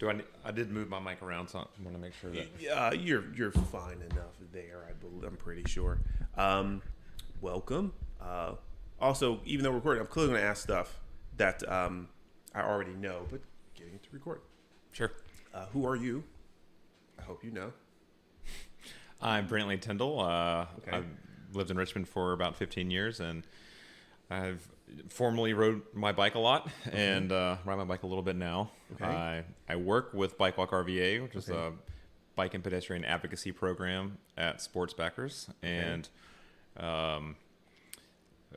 I did move my mic around, so I want to make sure that. Yeah, you're fine enough there. I'm pretty sure. Welcome. Also, even though we're recording, I'm clearly going to ask stuff that I already know, but getting it to record. Sure. Who are you? I hope you know. I'm Brantley Tyndall. Okay. I've lived in Richmond for about 15 years, and I've formerly rode my bike a lot and ride my bike a little bit now. Okay. I work with Bike Walk RVA, which is a bike and pedestrian advocacy program at Sports Backers. And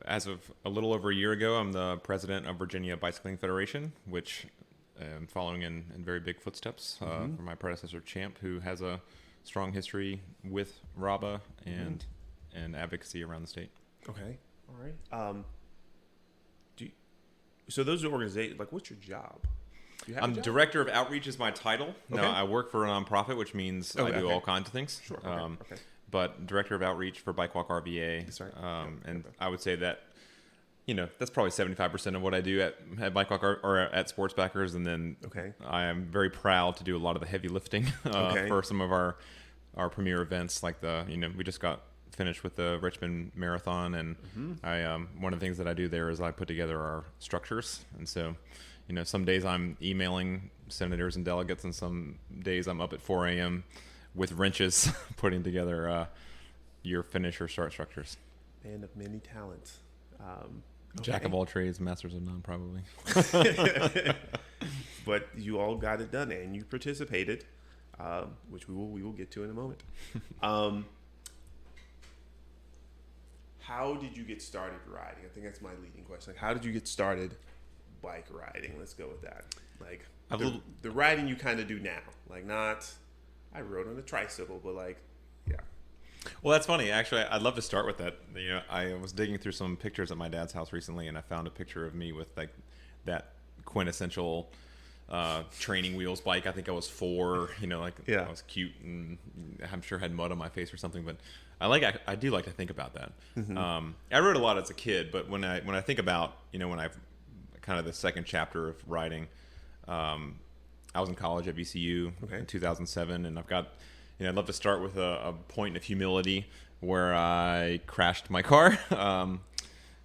as of a little over a year ago, I'm the president of Virginia Bicycling Federation, which I'm following in very big footsteps from my predecessor, Champ, who has a strong history with RABA and advocacy around the state. Okay. All right. So those are organizations. Like, what's your job? Do you have a job? Director of outreach is my title. No, I work for a nonprofit, which means I do all kinds of things. Sure. Okay. But director of outreach for Bike Walk RVA. That's right. And I would say that, that's probably 75% of what I do at Bike Walk or at Sports Backers. And then I am very proud to do a lot of the heavy lifting for some of our premier events, like we just got finished with the Richmond Marathon, and I one of the things that I do there is I put together our structures. And so, some days I'm emailing senators and delegates, and some days I'm up at 4 a.m. with wrenches putting together your finish or start structures. Man of many talents. Jack of all trades, masters of none, probably. But you all got it done, and you participated, which we will get to in a moment. How did you get started riding? I think that's my leading question. Like, how did you get started bike riding? Let's go with that. Like, the riding you kind of do now. Like, not, I rode on a tricycle, but Well, that's funny. Actually, I'd love to start with that. I was digging through some pictures at my dad's house recently, and I found a picture of me with like that quintessential training wheels bike. I think I was 4. I was cute, and I'm sure had mud on my face or something. But I do like to think about that. I rode a lot as a kid, but when I think about when I've kind of the second chapter of riding, I was in college at VCU in 2007, and I've got. I'd love to start with a point of humility where I crashed my car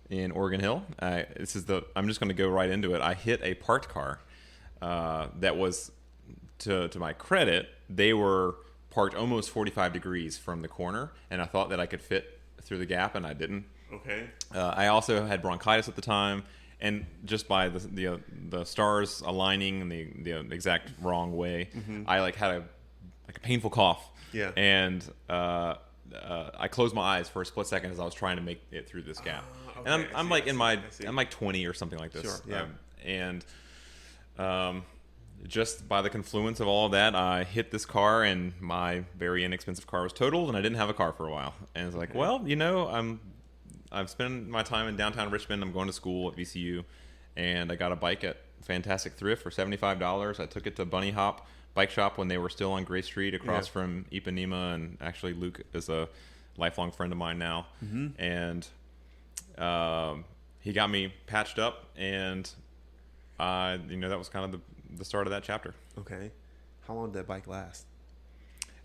in Oregon Hill. I'm just going to go right into it. I hit a parked car that was, to my credit, they were parked almost 45 degrees from the corner, and I thought that I could fit through the gap, and I didn't. Okay. I also had bronchitis at the time, and just by the stars aligning in the exact wrong way, I had a painful cough. Yeah. And I closed my eyes for a split second as I was trying to make it through this gap. And I'm like 20 or something like this. Sure. Yeah. And just by the confluence of all of that, I hit this car, and my very inexpensive car was totaled, and I didn't have a car for a while. And it's like, I've spent my time in downtown Richmond. I'm going to school at VCU, and I got a bike at Fantastic Thrift for $75. I took it to Bunny Hop Bike Shop when they were still on Gray Street across from Ipanema, and actually Luke is a lifelong friend of mine now. And he got me patched up, and that was kind of the start of that chapter. Okay. How long did that bike last?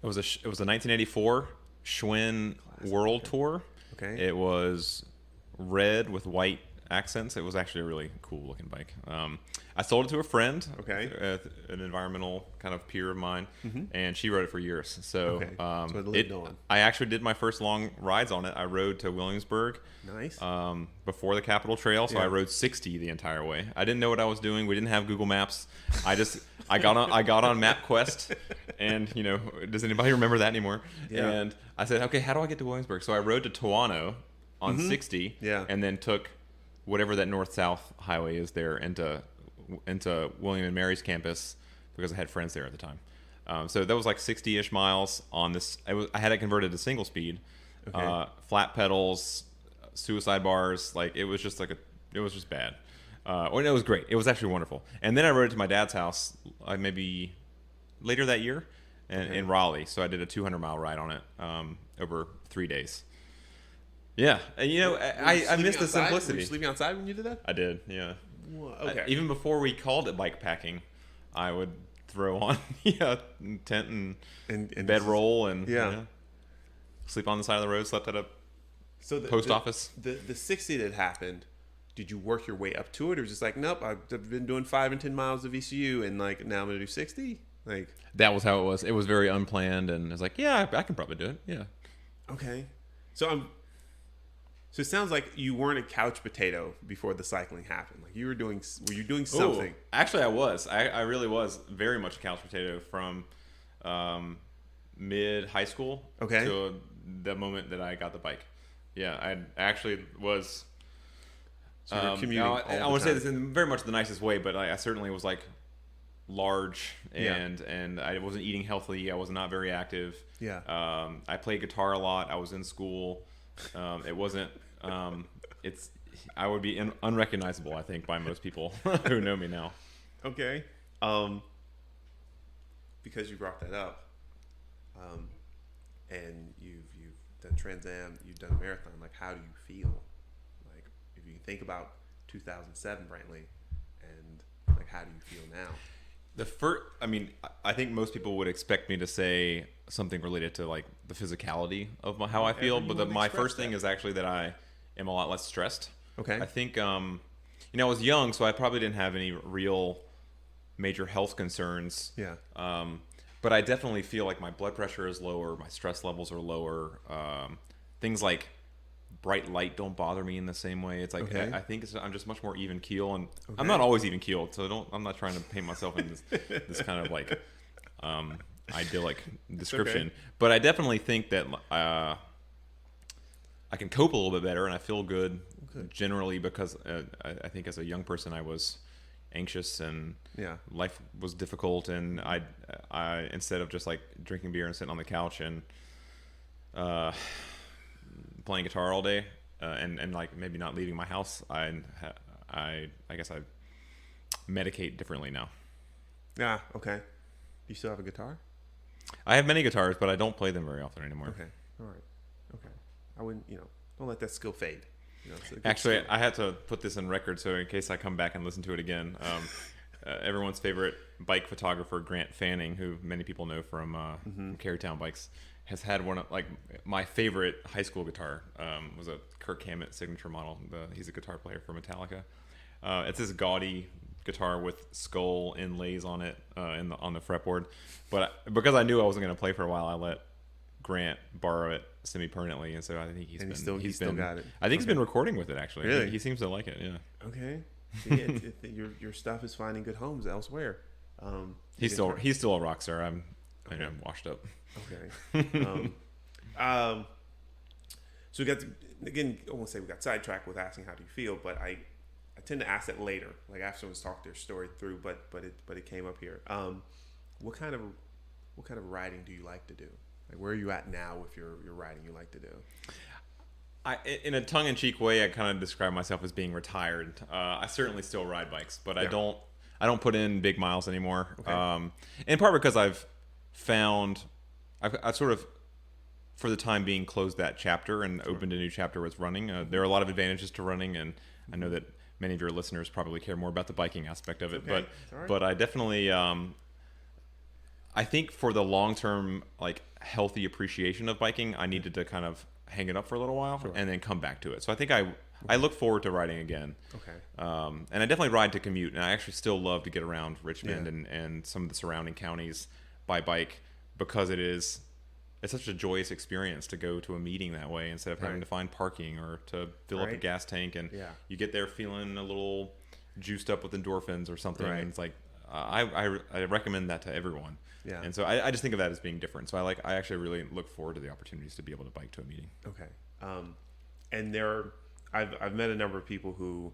It was a 1984 Schwinn World Tour. Okay. It was red with white accents. It was actually a really cool looking bike. I sold it to a friend, an environmental kind of peer of mine, and she rode it for years. So, I actually did my first long rides on it. I rode to Williamsburg, before the Capitol Trail. So I rode 60 the entire way. I didn't know what I was doing. We didn't have Google Maps. I got on MapQuest, and does anybody remember that anymore? Yeah. And I said, okay, how do I get to Williamsburg? So I rode to Toano on 60, and then took whatever that north-south highway is there into William and Mary's campus, because I had friends there at the time. So that was like 60-ish miles on this. I had it converted to single speed, flat pedals, suicide bars. Like it was just bad. It was great. It was actually wonderful. And then I rode it to my dad's house maybe later that year in Raleigh. So I did a 200-mile ride on it over 3 days. Yeah, I missed the simplicity. Were you sleeping outside when you did that? I did, yeah. Whoa, okay. Even before we called it bike packing, I would throw on tent and And bedroll and yeah. sleep on the side of the road. Slept at a post office. The 60 that happened, did you work your way up to it, or just like, nope, I've been doing 5 and 10 miles of ECU, and like now I'm gonna do 60? Like, that was how it was. It was very unplanned, and it's like, yeah, I can probably do it. Yeah. okay. So it sounds like you weren't a couch potato before the cycling happened. Like were you doing something? Ooh, actually, I was. I really was very much a couch potato from mid high school to the moment that I got the bike. Yeah, I actually was. So you were commuting all the I want to say time. this in very much the nicest way, but I certainly was like large and I wasn't eating healthily. I was not very active. Yeah. I played guitar a lot. I was in school. It wasn't. I would be unrecognizable, I think, by most people who know me now. Okay. Because you brought that up, and you've done Trans Am, you've done a marathon. Like, how do you feel? Like, if you think about 2007 Brantley, and like, how do you feel now? I think most people would expect me to say something related to like the physicality of how I feel, but my first thing is actually that I am a lot less stressed. Okay. I think, I was young, so I probably didn't have any real major health concerns. Yeah. But I definitely feel like my blood pressure is lower, my stress levels are lower. Things like bright light don't bother me in the same way. It's like I think I'm just much more even keel, and I'm not always even keeled, so I'm not trying to paint myself in this kind of like idyllic description. Okay. But I definitely think that I can cope a little bit better, and I feel good generally because I think as a young person I was anxious and life was difficult, and I instead of just like drinking beer and sitting on the couch and playing guitar all day and like maybe not leaving my house, I guess I medicate differently now. Yeah. Okay. Do you still have a guitar? I have many guitars, but I don't play them very often anymore. Okay. All right. Okay. I wouldn't. Don't let that skill fade. It's a good Actually, skill. I had to put this in record, so in case I come back and listen to it again, everyone's favorite bike photographer, Grant Fanning, who many people know from Carytown Bikes, has had one of like my favorite high school guitar. Was a Kirk Hammett signature model. He's a guitar player for Metallica. It's this gaudy guitar with skull inlays on it on the fretboard. But because I knew I wasn't going to play for a while, I let Grant borrow it semi-permanently, and so I think he's still got it. I think he's been recording with it actually. Really? He seems to like it. Yeah. Okay. See, your stuff is finding good homes elsewhere. He's still a rock star. I'm washed up. Okay. So we got again. I won't say we got sidetracked with asking how do you feel, but I tend to ask that later, like after someone's talked their story through. But it came up here. What kind of riding do you like to do? Like, where are you at now with your riding you like to do? In a tongue-in-cheek way, I kind of describe myself as being retired. I certainly still ride bikes, but I don't put in big miles anymore. Okay. In part because I've sort of, for the time being, closed that chapter and opened a new chapter with running. There are a lot of advantages to running, and I know that many of your listeners probably care more about the biking aspect of it. Okay. But I definitely, I think for the long-term, like, healthy appreciation of biking, I needed to kind of hang it up for a little while and then come back to it. So I think I look forward to riding again. Okay. And I definitely ride to commute, and I actually still love to get around Richmond and some of the surrounding counties by bike, because it's such a joyous experience to go to a meeting that way instead of having to find parking or to fill up a gas tank, and you get there feeling a little juiced up with endorphins or something. And it's like I recommend that to everyone. Yeah. And so I just think of that as being different. So I actually really look forward to the opportunities to be able to bike to a meeting. Okay. And I've met a number of people who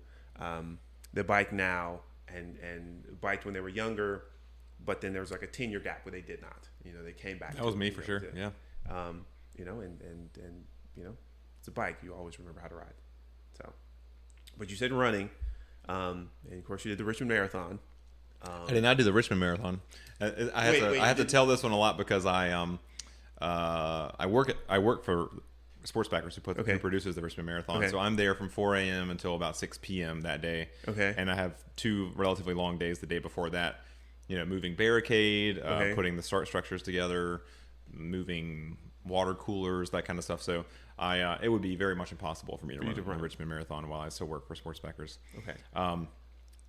they bike now and biked when they were younger, but then there was like a 10-year gap where they did not. They came back. That was me for sure. Yeah. And it's a bike. You always remember how to ride. So, but you said running, and of course you did the Richmond Marathon. I did not do the Richmond Marathon. I have to tell this one a lot because I work for Sportsbackers who produces the Richmond Marathon. Okay. So I'm there from 4 a.m. until about 6 p.m. that day. Okay. And I have 2 relatively long days the day before that. moving barricade, putting the start structures together, moving water coolers, that kind of stuff. So it would be very much impossible for me to run a Richmond Marathon while I still work for Sports Backers. Okay.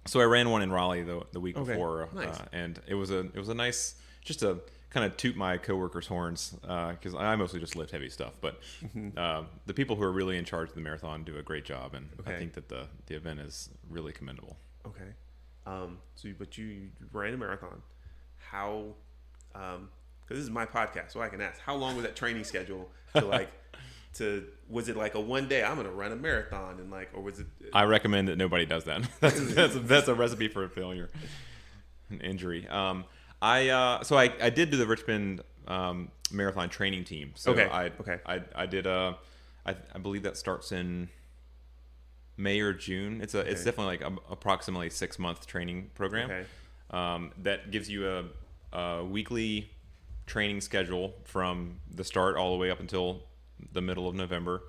So I ran one in Raleigh the week before, nice. and it was a nice, just to kind of toot my coworkers' horns, because I mostly just lift heavy stuff. But the people who are really in charge of the marathon do a great job, and I think that the event is really commendable. Okay. But you ran a marathon. How? Because this is my podcast, so I can ask. How long was that training schedule? Was it like a one day? I'm going to run a marathon, and or was it? I recommend that nobody does that. That's a recipe for a failure, an injury. I did do the Richmond marathon training team. So I did I believe that starts in May or June. It's definitely like approximately 6-month training program. That gives you a weekly training schedule from the start all the way up until the middle of November,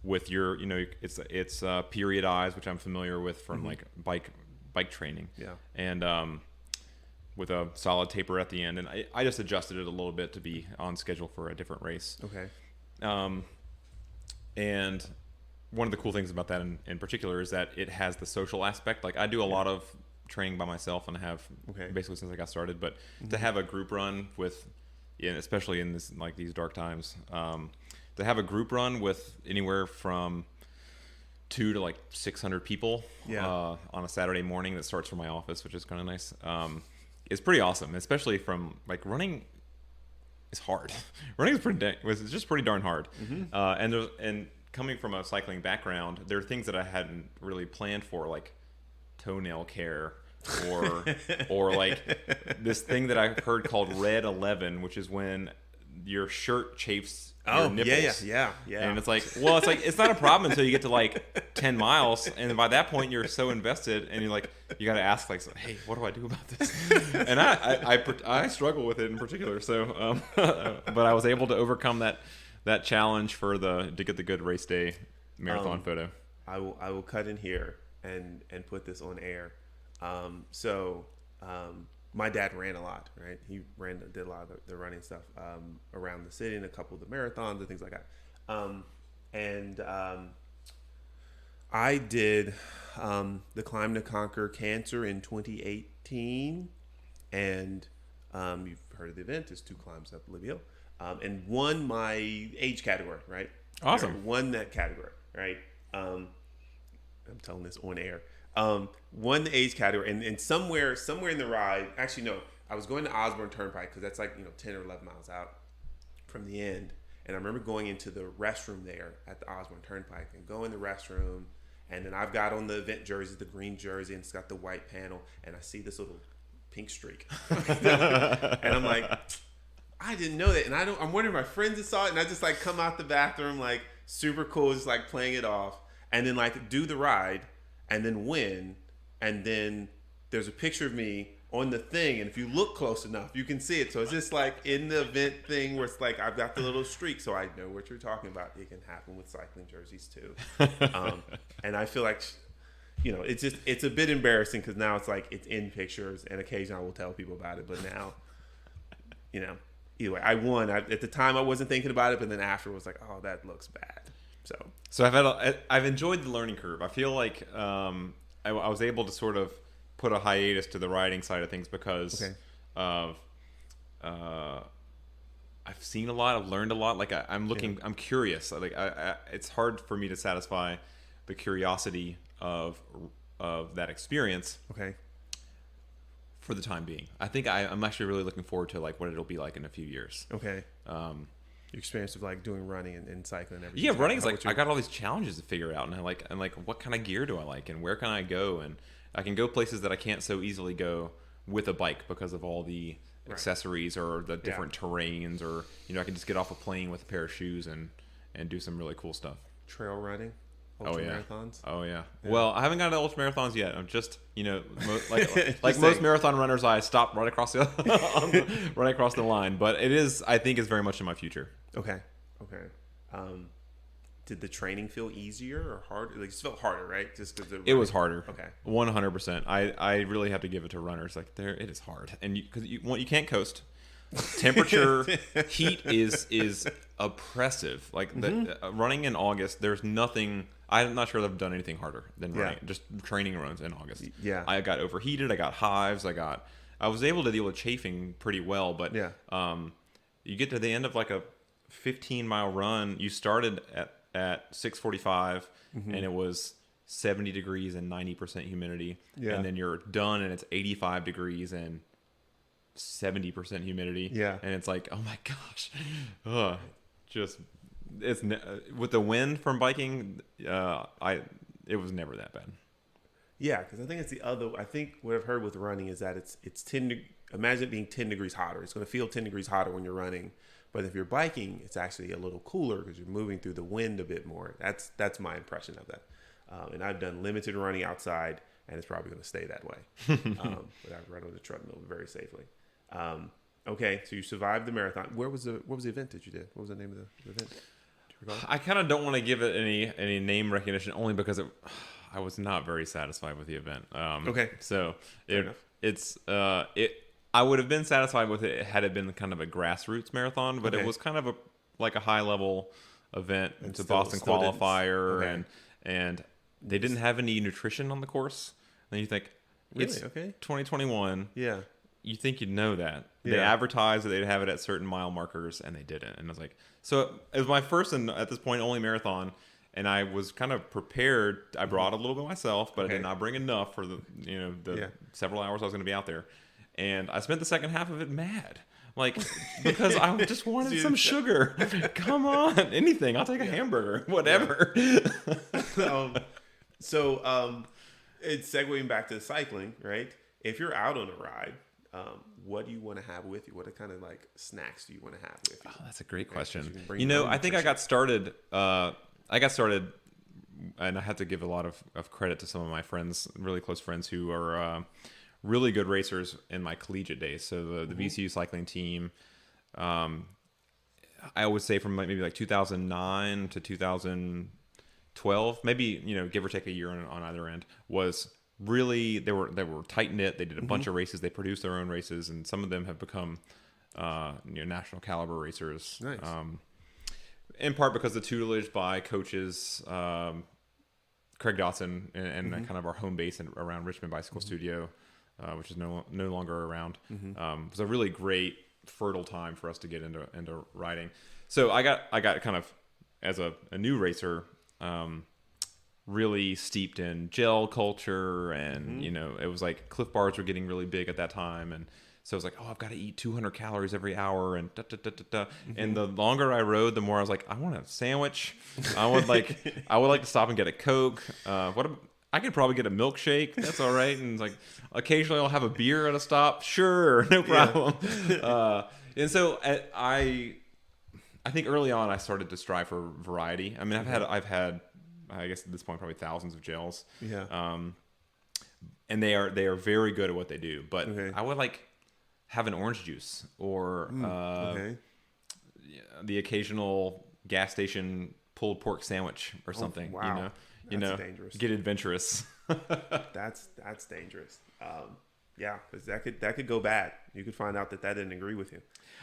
with your it's periodized, which I'm familiar with from like bike training. And with a solid taper at the end, and I just adjusted it a little bit to be on schedule for a different race. And one of the cool things about that in particular is that it has the social aspect. Like I do a lot of training by myself, and I have basically since I got started, but to have a group run with, especially in these dark times, to have a group run with anywhere from 200 to 600 people on a Saturday morning that starts from my office, which is kind of nice. It's pretty awesome, especially from running is hard. Running is just pretty darn hard. And coming from a cycling background, there are things that I hadn't really planned for, like toenail care or this thing that I've heard called red 11, which is when your shirt chafes your nipples. Yeah. And it's not a problem until you get to 10 miles, and by that point you're so invested, and you got to ask hey, what do I do about this? And I struggle with it in particular. So, but I was able to overcome that challenge to get the good race day marathon photo. I will cut in here and put this on air. My dad ran a lot, right? He did a lot of the running stuff around the city and a couple of the marathons and things like that. I did the Climb to Conquer Cancer in 2018, and you've heard of the event. It's 2 climbs up Libby Hill, and won my age category, right? Awesome. Won that category, right? I'm telling this on air. Won the age category, and somewhere in the ride, actually no, I was going to Osborne Turnpike because that's 10 or 11 miles out from the end, and I remember going into the restroom there at the Osborne Turnpike and go in the restroom, and then I've got on the event jersey, the green jersey, and it's got the white panel, and I see this little pink streak, and I'm like, I didn't know that, and I'm wondering if my friends had saw it, and I just come out the bathroom super cool, just playing it off, and then do the ride. And then win, and then there's a picture of me on the thing, and if you look close enough, you can see it. So it's just in the event thing where it's I've got the little streak, so I know what you're talking about. It can happen with cycling jerseys too. And I feel it's a bit embarrassing because now it's in pictures, and occasionally I will tell people about it. But now, either way, I won. At the time, I wasn't thinking about it, but then after it was oh, that looks bad. So I've enjoyed the learning curve. I feel like I was able to sort of put a hiatus to the riding side of things because of I've seen a lot, I've learned a lot. I'm curious. It's hard for me to satisfy the curiosity of that experience. For the time being, I think I'm actually really looking forward to what it'll be like in a few years. Your experience of doing running and cycling and everything. Yeah, running is I got all these challenges to figure out, and I what kind of gear do I like, and where can I go, and I can go places that I can't so easily go with a bike because of all the accessories or the different terrains, or I can just get off a plane with a pair of shoes and do some really cool stuff. Trail running. Ultra marathons. Oh yeah. Well, I haven't gotten to ultra marathons yet. I'm just most marathon runners, I stopped right across the line. But it is, I think, is very much in my future. Okay. did the training feel easier or harder? Like, it just felt harder, right? Just because it was harder. Okay. 100%. I really have to give it to runners. Like it is hard, and because you can't coast. Temperature, heat is oppressive. Like running in August, there's nothing. I'm not sure that I've done anything harder than running. Just training runs in August. Yeah. I got overheated. I got hives. I was able to deal with chafing pretty well, but you get to the end of like a 15-mile run. You started at 6:45, and it was 70 degrees and 90% humidity. Yeah. And then you're done, and it's 85 degrees and 70% humidity. Yeah. And it's like, oh my gosh, with the wind from biking, it was never that bad. Yeah, because I think it's the other. I think what I've heard with running is that it's 10. Imagine it being 10 degrees hotter. It's going to feel 10 degrees hotter when you're running. But if you're biking, it's actually a little cooler because you're moving through the wind a bit more. That's my impression of that. And I've done limited running outside, and it's probably going to stay that way. But I've run on the treadmill very safely. Okay, so you survived the marathon. What was the event that you did? What was the name of the event? Do you recall? I kind of don't want to give it any name recognition, only because I was not very satisfied with the event. Okay, so I would have been satisfied with it had it been kind of a grassroots marathon, but it was kind of a high level event. It's a Boston qualifier, and they didn't have any nutrition on the course. And you think, it's 2021. Yeah. You think you'd know that. They advertised that they'd have it at certain mile markers, and they didn't. And I was like, so it was my first and at this point only marathon, and I was kind of prepared. I brought a little bit myself, but I did not bring enough for the several hours I was going to be out there. And I spent the second half of it mad. Like, because I just wanted some sugar. Come on, anything. I'll take a hamburger, whatever. So it's segueing back to cycling, right? If you're out on a ride, what do you want to have with you? What kind of like snacks do you want to have with you? Oh, that's a great question. I think I got started. And I have to give a lot of credit to some of my friends, really close friends, who are really good racers in my collegiate days. So the VCU cycling team, I would say from maybe like 2009 to 2012, maybe give or take a year on either end, was really they were tight knit. They did a bunch of races. They produced their own races, and some of them have become national caliber racers. Nice. In part because the tutelage by coaches, Craig Dotson, and kind of our home base around Richmond Bicycle Studio, which is no longer around. It was a really great, fertile time for us to get into riding. So I got kind of, as a new racer, really steeped in gel culture, and it was like Cliff Bars were getting really big at that time, and so I was like, I've got to eat 200 calories every hour, and and the longer I rode, the more I was like, I want a sandwich. I would like to stop and get a Coke. I could probably get a milkshake. That's all right. And like occasionally I'll have a beer at a stop. Sure, no problem. And so I think early on I started to strive for variety. I mean, I've had I guess at this point probably thousands of gels. Yeah. And they are very good at what they do. But I would like have an orange juice or the occasional gas station pulled pork sandwich or something. Wow. That's dangerous. Get adventurous. That's dangerous. Yeah, because that could go bad. You could find out that didn't agree with you.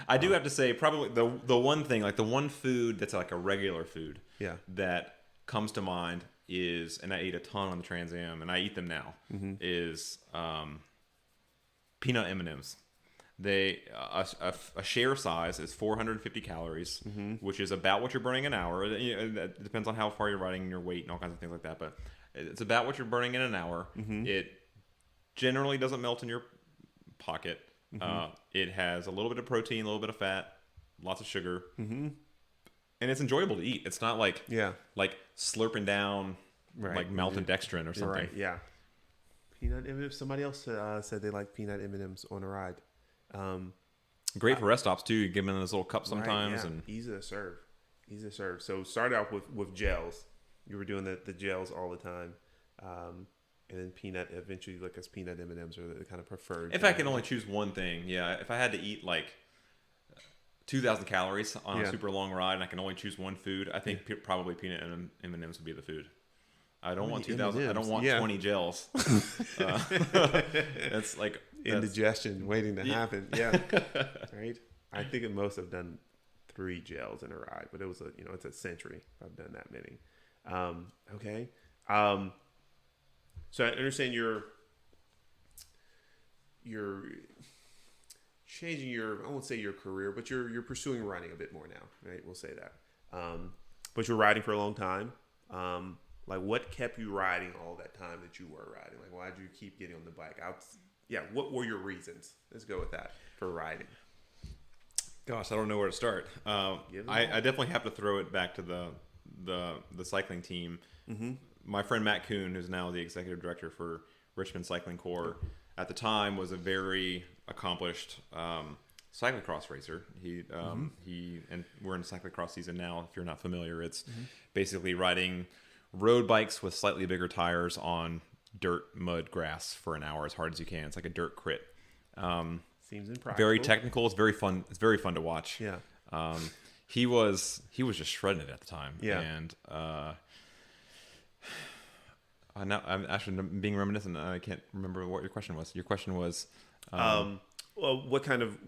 I do have to say, probably the one thing, like the one food that's like a regular food, that comes to mind is, and I ate a ton on the Trans Am, and I eat them now, is peanut M&Ms. They a share size is 450 calories, which is about what you're burning an hour. It depends on how far you're riding and your weight and all kinds of things like that. But it's about what you're burning in an hour. It generally doesn't melt in your pocket. It has a little bit of protein, a little bit of fat, lots of sugar, and it's enjoyable to eat. It's not like slurping down like maltodextrin or something. Right. Yeah. Peanut M&Ms. Somebody else said they like peanut M&Ms on a ride. Great for rest stops too. You give them in this little cup sometimes, and easy to serve. So start out with gels. You were doing the gels all the time, and then peanut. Eventually, like as peanut M&Ms are the kind of preferred. If I could only choose one thing, if I had to eat like 2,000 calories on Yeah. a super long ride, and I can only choose one food, I think probably peanut and M&Ms would be the food. I don't want 2,000. I don't want 20 gels. That's like indigestion waiting to happen. Yeah, right. I think at most I've done 3 gels in a ride, but it was it's a century. I've done that many. Okay. So I understand you're changing your, I won't say your career, but you're pursuing running a bit more now, right? We'll say that. But you're riding for a long time. Like, what kept you riding all that time that you were riding? Like, why did you keep getting on the bike? What were your reasons? Let's go with that for riding. Gosh, I don't know where to start. I definitely have to throw it back to the cycling team. Mm-hmm. My friend Matt Kuhn, who's now the executive director for Richmond Cycling Corps, at the time was a very accomplished cyclocross racer. He and we're in cyclocross season now. If you're not familiar, it's basically riding road bikes with slightly bigger tires on dirt, mud, grass for an hour as hard as you can. It's like a dirt crit. Seems impractical. Very technical. It's very fun. It's very fun to watch. Yeah. He was just shredding it at the time. Yeah. And I'm actually being reminiscent. I can't remember what your question was. Your question was, well, what kind of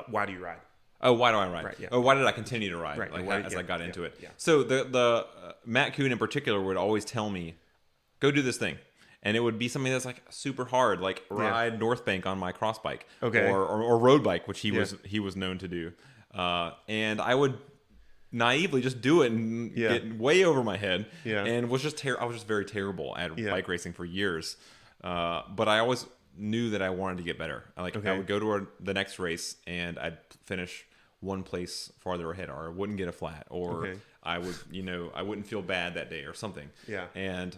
why do you ride? Oh, why do I ride? Right, yeah. Oh, why did I continue to ride? Right. Like, as I got into it. Yeah. So the Matt Kuhn in particular would always tell me, go do this thing. And it would be something that's like super hard, like ride North Bank on my cross bike, okay, or road bike, which he was known to do. And I would naively just do it and get way over my head, and was just I was just very terrible at bike racing for years. But I always knew that I wanted to get better. I would go to the next race and I'd finish one place farther ahead, or I wouldn't get a flat, or I would I wouldn't feel bad that day or something. Yeah, and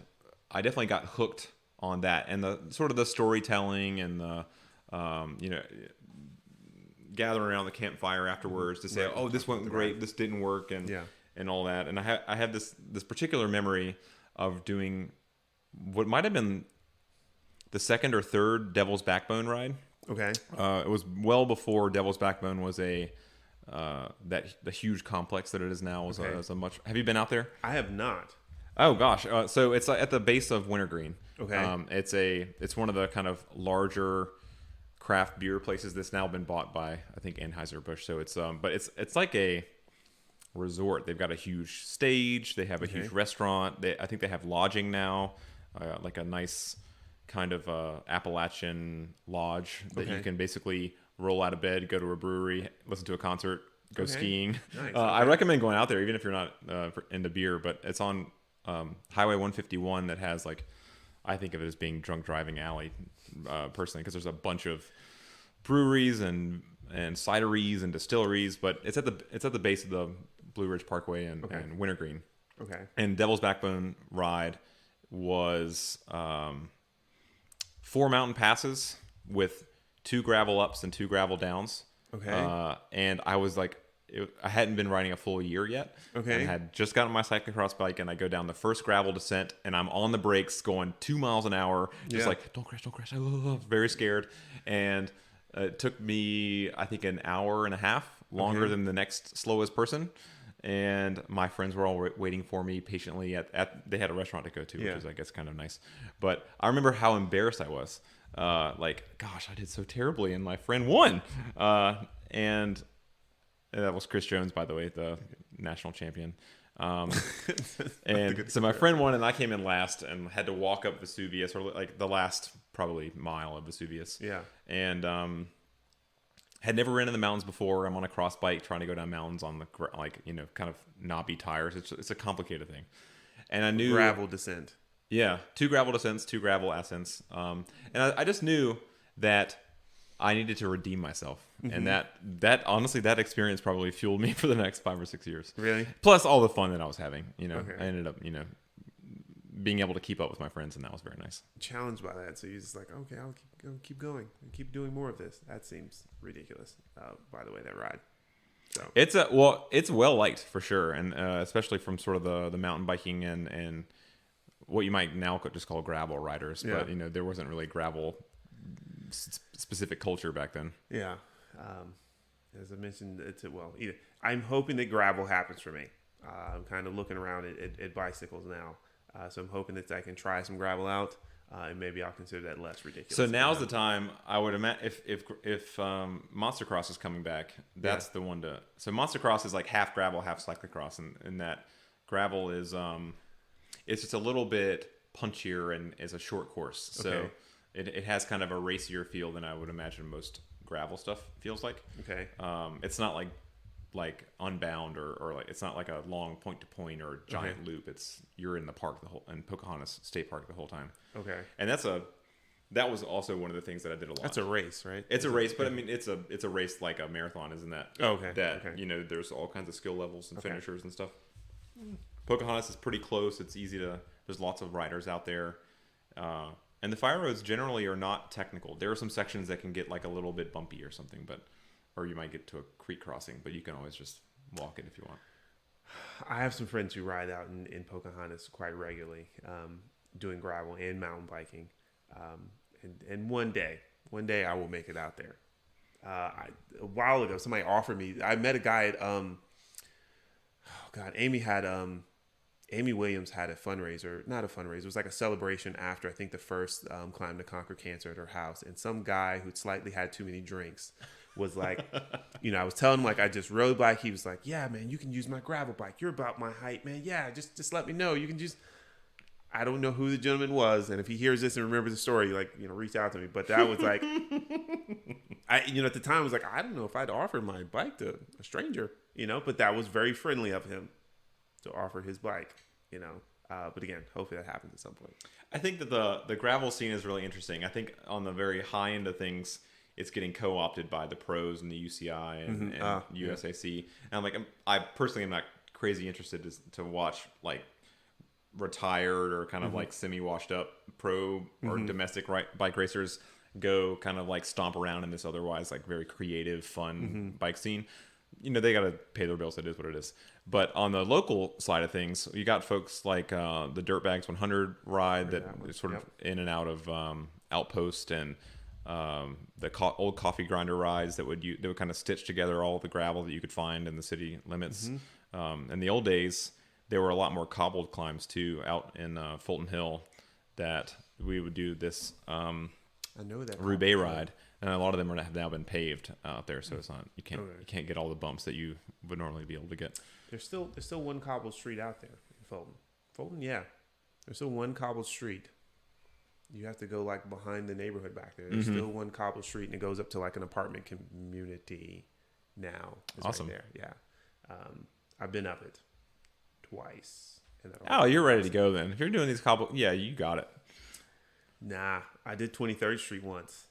I definitely got hooked on that, and the sort of the storytelling and the gathering around the campfire afterwards to say, oh, this went great, this didn't work, and all that. And I have this particular memory of doing what might have been the second or third Devil's Backbone ride. Okay. It was well before Devil's Backbone was the huge complex that it is now. Was a much. Have you been out there? I have not. Oh gosh, so it's at the base of Wintergreen. Okay. It's one of the kind of larger craft beer places that's now been bought by, I think, Anheuser-Busch. So it's like a resort. They've got a huge stage. They have a huge restaurant. I think they have lodging now, like a nice kind of Appalachian lodge that you can basically roll out of bed, go to a brewery, listen to a concert, go skiing. Nice. I recommend going out there, even if you're not into beer. But it's on Highway 151 that has, like, I think of it as being drunk driving alley, personally, because there's a bunch of breweries and cideries and distilleries, but it's at the base of the Blue Ridge Parkway and Wintergreen. Okay. And Devil's Backbone ride was 4 mountain passes with 2 gravel ups and 2 gravel downs. Okay. And I was like, I hadn't been riding a full year yet. Okay. And had just gotten my cyclocross bike, and I go down the first gravel descent, and I'm on the brakes going 2 miles an hour, just like, don't crash. Very scared. And it took me, I think, an hour and a half longer than the next slowest person. And my friends were all waiting for me patiently they had a restaurant to go to, which is, I guess, kind of nice. But I remember how embarrassed I was. Like, gosh, I did so terribly, and my friend won. And that was Chris Jones, by the way, the national champion. And so my friend won, and I came in last and had to walk up Vesuvius, or like the last probably mile of Vesuvius. Yeah. And had never ridden in the mountains before. I'm on a cross bike trying to go down mountains on the kind of knobby tires. It's a complicated thing. And I knew gravel descent. Yeah, 2 gravel descents, 2 gravel ascents. And I just knew that I needed to redeem myself. And that honestly, that experience probably fueled me for the next 5 or 6 years. Really? Plus all the fun that I was having. I ended up, being able to keep up with my friends, and that was very nice. Challenged by that, so you're just like, okay, I'll keep going, and keep doing more of this. That seems ridiculous. By the way, that ride. So it's well liked for sure, and especially from sort of the mountain biking and what you might now just call gravel riders. Yeah. But there wasn't really gravel specific culture back then. Yeah. as I mentioned, I'm hoping that gravel happens for me. I'm kind of looking around at bicycles now, so I'm hoping that I can try some gravel out, and maybe I'll consider that less ridiculous. So now's the time. I would imagine if Monster Cross is coming back, that's the one to. So Monster Cross is like half gravel, half cyclocross, and that gravel is it's just a little bit punchier and is a short course. So it has kind of a racier feel than I would imagine most gravel stuff feels like. Okay. It's not like Unbound or like it's not like a long point to point or giant loop. It's you're in the park in Pocahontas State Park the whole time. Okay. And that was also one of the things that I did a lot. That's a race, right? It's a race, but I mean it's a race like a marathon, isn't that? Okay. That you know there's all kinds of skill levels and finishers and stuff. Pocahontas is pretty close. It's easy to. There's lots of riders out there. And the fire roads generally are not technical. There are some sections that can get like a little bit bumpy or something, or you might get to a creek crossing, but you can always just walk it if you want. I have some friends who ride out in Pocahontas quite regularly, doing gravel and mountain biking. And one day I will make it out there. A while ago, somebody offered me. I met a guy at Amy Williams had a fundraiser, not a fundraiser. It was like a celebration after, I think, the first Climb to Conquer Cancer at her house. And some guy who'd slightly had too many drinks was like, I was telling him, like, I just rode bike. He was like, yeah, man, you can use my gravel bike. You're about my height, man. Yeah, just let me know. You can just... I don't know who the gentleman was. And if he hears this and remembers the story, like, reach out to me. But that was like... at the time, I was like, I don't know if I'd offer my bike to a stranger, But that was very friendly of him to offer his bike, but again, hopefully that happens at some point. I think that the gravel scene is really interesting. I think on the very high end of things, it's getting co-opted by the pros and the UCI and USAC. And I personally am not crazy interested to watch like retired or kind of like semi-washed up pro or domestic bike racers go kind of like stomp around in this otherwise like very creative, fun bike scene. They got to pay their bills. It is what it is. But on the local side of things, you got folks like the Dirtbags 100 ride that is sort of in and out of Outpost and the old coffee grinder rides that would kind of stitch together all the gravel that you could find in the city limits. In the old days, there were a lot more cobbled climbs too out in Fulton Hill that we would do this I know that Roubaix ride. And a lot of them have now been paved out there, so it's not you can't get all the bumps that you would normally be able to get. There's still one cobbled street out there in Fulton. Fulton, yeah. There's still one cobbled street. You have to go like behind the neighborhood back there. There's still one cobbled street, and it goes up to like an apartment community now. It's awesome. Right there, yeah. I've been up it twice. And you're ready to go then. If you're doing these cobble, yeah, you got it. Nah, I did 23rd Street once.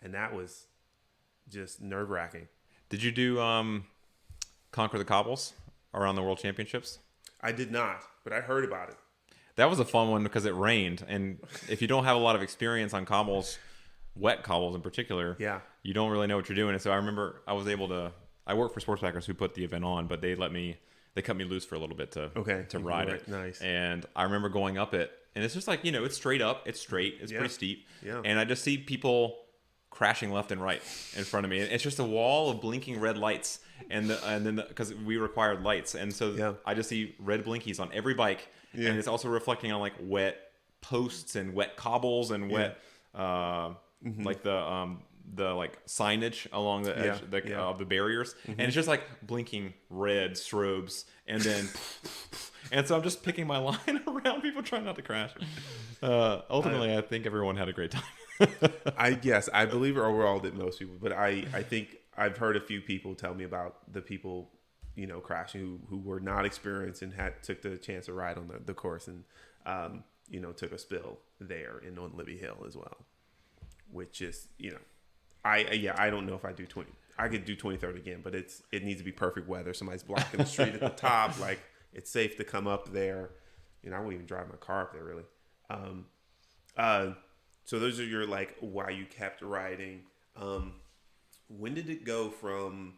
And that was just nerve-wracking. Did you do Conquer the Cobbles around the World Championships? I did not, but I heard about it. That was a fun one because it rained. And if you don't have a lot of experience on cobbles, wet cobbles in particular, you don't really know what you're doing. And so I remember I worked for Sportsbackers who put the event on, but they cut me loose for a little bit to ride it. Nice. And I remember going up it. And it's just like, it's straight up. It's straight. It's pretty steep. Yeah. And I just see people crashing left and right in front of me. And it's just a wall of blinking red lights. And then because we required lights. And so I just see red blinkies on every bike. Yeah. And it's also reflecting on like wet posts and wet cobbles and wet, like the like signage along the edge of the barriers. And it's just like blinking red strobes. And then... And so I'm just picking my line around people trying not to crash. Ultimately, I think everyone had a great time. I believe overall that most people, but I think I've heard a few people tell me about the people, crashing who were not experienced and took the chance to ride on the course and, took a spill there on Libby Hill as well, which is, I don't know if I do 20. I could do 23rd again, but it needs to be perfect weather. Somebody's blocking the street at the top, like. It's safe to come up there. I won't even drive my car up there really. So those are your like why you kept riding. When did it go from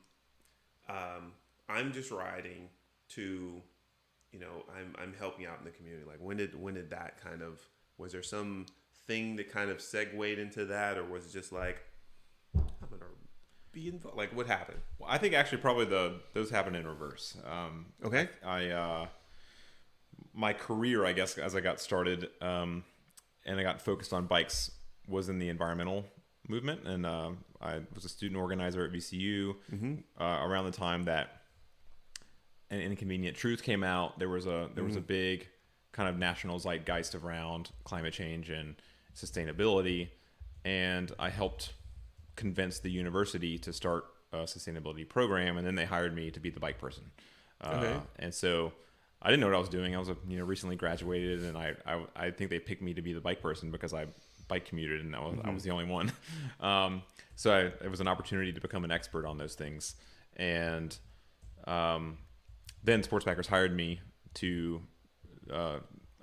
I'm just riding to I'm helping out in the community? Like when did that kind of, was there some thing that kind of segued into that, or was it just like I'm gonna be involved? Like, what happened? Well, I think actually probably those happened in reverse. Okay. My career, I guess, as I got started, and I got focused on bikes, was in the environmental movement, and I was a student organizer at VCU around the time that An Inconvenient Truth came out. There was a big kind of national zeitgeist around climate change and sustainability, and I helped convince the university to start a sustainability program, and then they hired me to be the bike person. And so I didn't know what I was doing. I was recently graduated, and I think they picked me to be the bike person because I bike commuted, and I was the only one. So it was an opportunity to become an expert on those things, and then Sportsbackers hired me to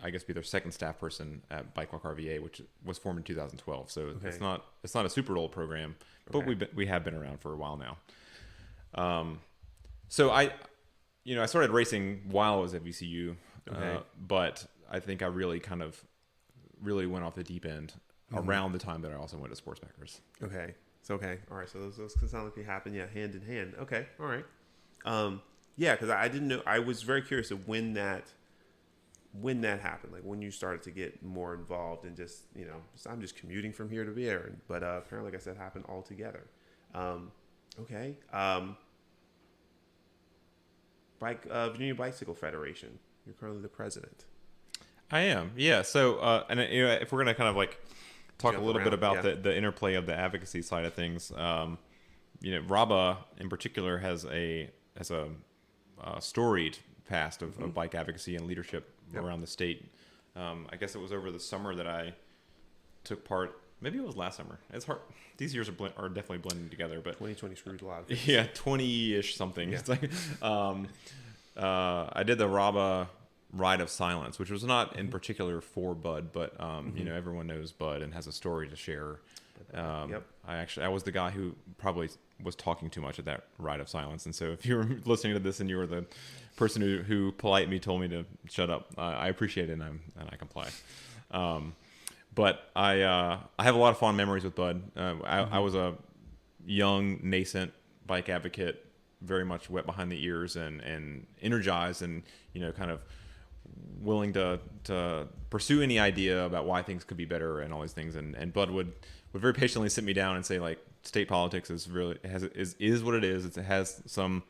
I guess be their second staff person at Bike Walk RVA, which was formed in 2012. So it's not a super old program, but we have been around for a while now. So I started racing while I was at VCU, but I think I really went off the deep end around the time that I also went to Sportsbackers. Okay. All right. So those can sound like they happen, hand in hand. Okay. All right. Yeah, because I didn't know. I was very curious of when that happened, like when you started to get more involved in just, I'm just commuting from here to there. But apparently, like I said, happened all together. Okay. Virginia Bicycle Federation. You're currently the president. I am. Yeah. So, and if we're going to kind of like talk Jump a little around, bit about the interplay of the advocacy side of things, RABA in particular has a storied past of bike advocacy and leadership around the state. I guess it was over the summer that I took part. Maybe it was last summer. It's hard. These years are definitely blending together, but 2020 screwed a lot of things. Yeah, 20-ish something. Yeah. It's like I did the RABA Ride of Silence, which was not in particular for Bud, but everyone knows Bud and has a story to share. I was the guy who probably was talking too much at that Ride of Silence, and so if you were listening to this and you were the person who politely told me to shut up, I appreciate it, and I comply. But I have a lot of fond memories with Bud. I was a young, nascent bike advocate, very much wet behind the ears and energized, and kind of willing to pursue any idea about why things could be better and all these things. And Bud would very patiently sit me down and say, like, state politics is what it is. It has some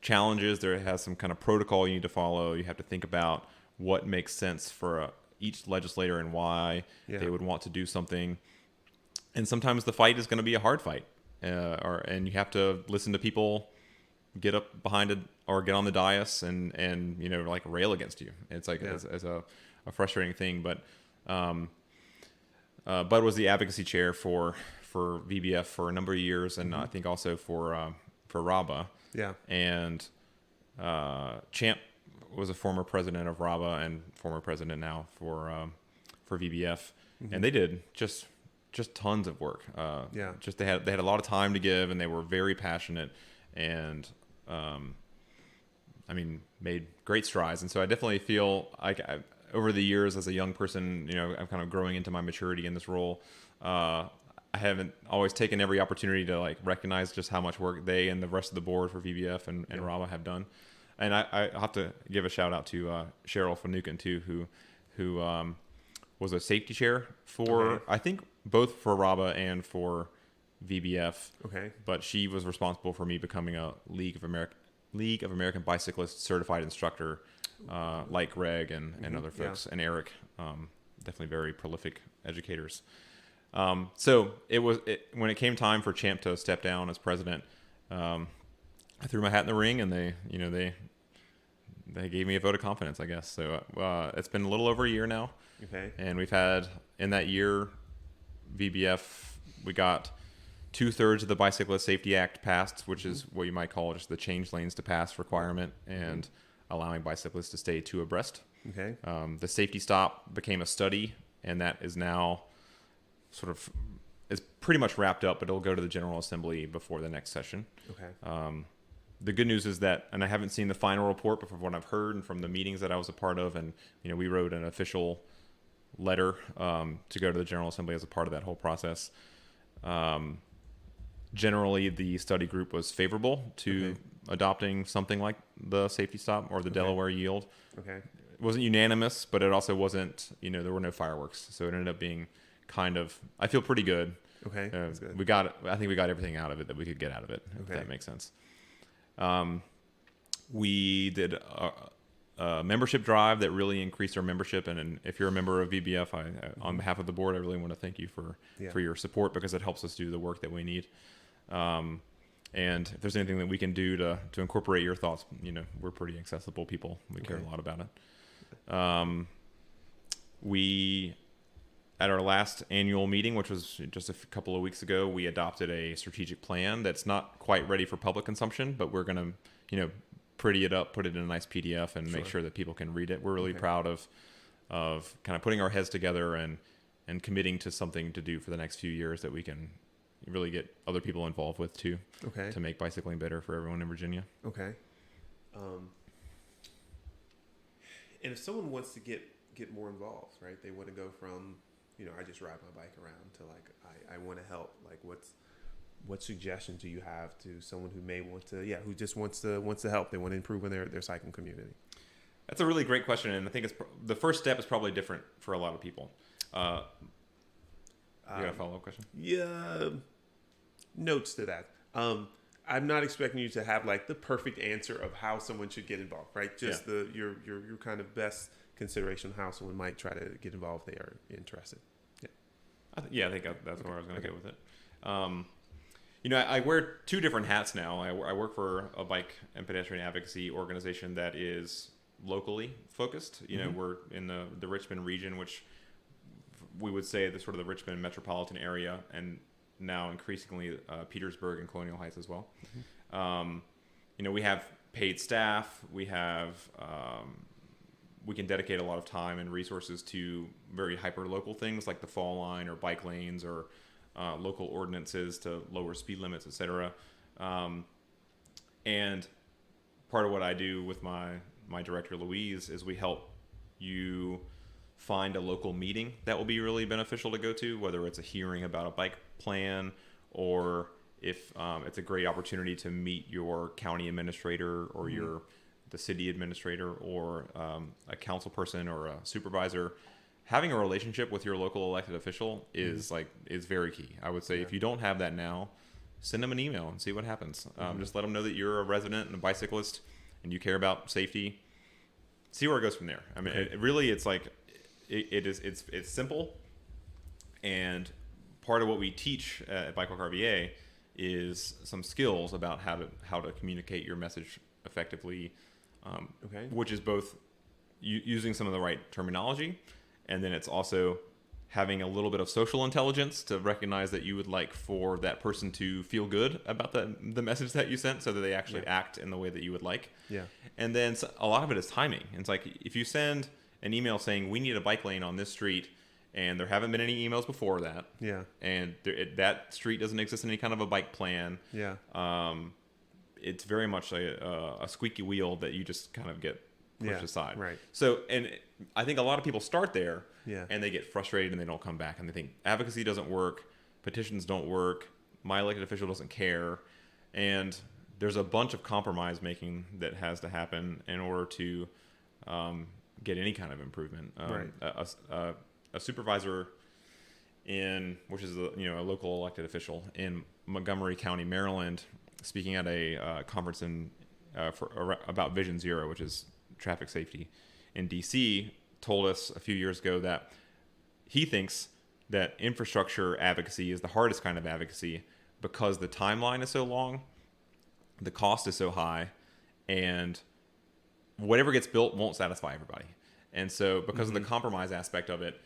challenges. There has some kind of protocol you need to follow. You have to think about what makes sense for each legislator and why they would want to do something. And sometimes the fight is going to be a hard fight, and you have to listen to people get up behind it or get on the dais and like rail against you. It's like as a frustrating thing. But Bud was the advocacy chair for VBF for a number of years, and I think also for RABA. Yeah. And Champ was a former president of RABA and former president now for VBF, and they did just tons of work. Just they had a lot of time to give, and they were very passionate, and made great strides. And so I definitely feel like over the years as a young person, I'm kind of growing into my maturity in this role. I haven't always taken every opportunity to like recognize just how much work they and the rest of the board for VBF and RABA have done. And I have to give a shout out to Cheryl Finucane too, who was a safety chair for I think both for RABA and for VBF. Okay. But she was responsible for me becoming a League of American Bicyclists certified instructor, like Greg and other folks, and Eric, definitely very prolific educators. So when it came time for Champ to step down as president, I threw my hat in the ring, and they gave me a vote of confidence, I guess. So it's been a little over a year now. Okay. And we've had in that year, VBF, we got 2/3 of the Bicyclist Safety Act passed, which is what you might call just the change lanes to pass requirement, and allowing bicyclists to stay two abreast. Okay. The safety stop became a study, and that is now is pretty much wrapped up, but it'll go to the General Assembly before the next session. Okay. The good news is that, and I haven't seen the final report, but from what I've heard and from the meetings that I was a part of, and we wrote an official letter to go to the General Assembly as a part of that whole process. generally the study group was favorable to adopting something like the safety stop or the Delaware yield. Okay. It wasn't unanimous, but it also wasn't, there were no fireworks. So it ended up being kind of, I feel pretty good. Okay. That's good. I think we got everything out of it that we could get out of it, if that makes sense. We did a membership drive that really increased our membership. And if you're a member of VBF, on behalf of the board, I really want to thank you for your support, because it helps us do the work that we need. And if there's anything that we can do to incorporate your thoughts, we're pretty accessible people. We care a lot about it. We, at our last annual meeting, which was just a couple of weeks ago, we adopted a strategic plan that's not quite ready for public consumption, but we're going to, pretty it up, put it in a nice PDF, and make sure that people can read it. We're really proud of kind of putting our heads together and committing to something to do for the next few years that we can really get other people involved with too, to make bicycling better for everyone in Virginia. Okay. And if someone wants to get more involved, right? They want to go from, I just ride my bike around to like, I want to help. Like what suggestions do you have to someone who may want to, who just wants to help? They want to improve in their cycling community. That's a really great question. And I think the first step is probably different for a lot of people. You got a follow-up question? Yeah. Notes to that. I'm not expecting you to have like the perfect answer of how someone should get involved, right? Just your kind of best consideration of how someone might try to get involved if they are interested. Yeah. I think that's where I was going to go with it. I wear two different hats now. I work for a bike and pedestrian advocacy organization that is locally focused. We're in the Richmond region, which we would say the sort of the Richmond metropolitan area, and now increasingly Petersburg and Colonial Heights as well. We have paid staff. We have we can dedicate a lot of time and resources to very hyper local things like the fall line or bike lanes or local ordinances to lower speed limits, etc. And part of what I do with my director Louise is we help you find a local meeting that will be really beneficial to go to, whether it's a hearing about a bike plan or if it's a great opportunity to meet your county administrator or the city administrator or a council person or a supervisor. Having a relationship with your local elected official is very key. I would say if you don't have that now, send them an email and see what happens. Just let them know that you're a resident and a bicyclist and you care about safety. See where it goes from there. I mean, it's simple, and part of what we teach at Bike Walk RVA is some skills about how to communicate your message effectively, which is both using some of the right terminology, and then it's also having a little bit of social intelligence to recognize that you would like for that person to feel good about the message that you sent so that they actually act in the way that you would like. Yeah. And then a lot of it is timing. It's like if you send an email saying we need a bike lane on this street and there haven't been any emails before that. Yeah. And that street doesn't exist in any kind of a bike plan. Yeah. It's very much a squeaky wheel that you just kind of get pushed aside. Right. So, and I think a lot of people start there and they get frustrated and they don't come back and they think advocacy doesn't work, petitions don't work, my elected official doesn't care. And there's a bunch of compromise making that has to happen in order to get any kind of improvement. A supervisor which is a local elected official in Montgomery County, Maryland, speaking at a conference about Vision Zero, which is traffic safety in DC, told us a few years ago that he thinks that infrastructure advocacy is the hardest kind of advocacy because the timeline is so long, the cost is so high, and whatever gets built won't satisfy everybody. And so because of the compromise aspect of it,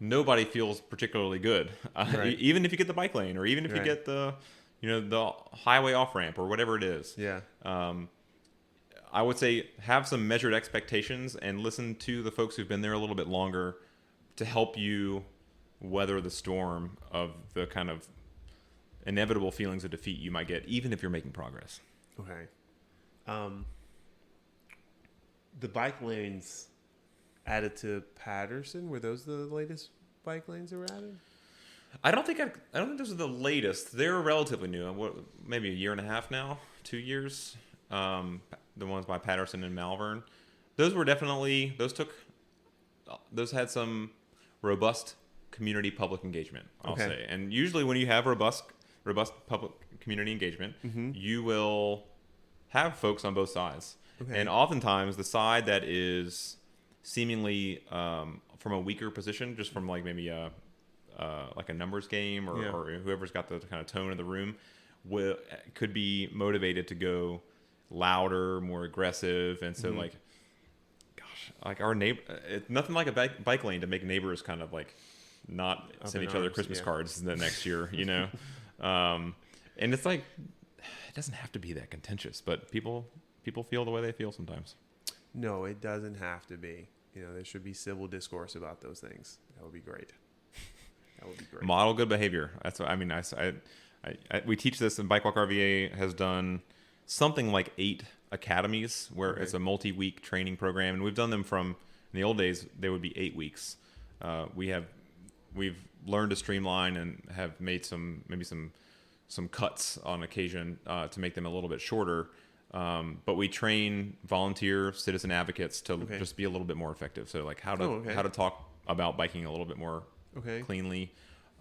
nobody feels particularly good. Even if you get the bike lane or even if you get the highway off ramp or whatever it is. Yeah. I would say have some measured expectations and listen to the folks who've been there a little bit longer to help you weather the storm of the kind of inevitable feelings of defeat you might get, even if you're making progress. Okay. The bike lanes added to Patterson, were those the latest bike lanes that were added? I don't think those are the latest. They're relatively new. Maybe a year and a half now, 2 years. The ones by Patterson and Malvern. Those were definitely those had some robust community public engagement, I'll say. And usually when you have robust public community engagement, you will have folks on both sides. And oftentimes the side that is seemingly from a weaker position, just from like maybe like a numbers game or whoever's got the kind of tone of the room, could be motivated to go louder, more aggressive. And so like, gosh, like our neighbor, nothing like a bike lane to make neighbors kind of like not send each other Christmas cards the next year, you know? And it's like, it doesn't have to be that contentious, but people feel the way they feel sometimes. No, it doesn't have to be. You know, there should be civil discourse about those things. That would be great. That would be great. Model good behavior. That's what I mean. We teach this, and Bike Walk RVA has done something like 8 academies where it's a multi-week training program, and we've done them from, in the old days they would be 8 weeks. We've learned to streamline and have made some cuts on occasion to make them a little bit shorter. But we train volunteer citizen advocates to just be a little bit more effective. So like how to talk about biking a little bit more cleanly,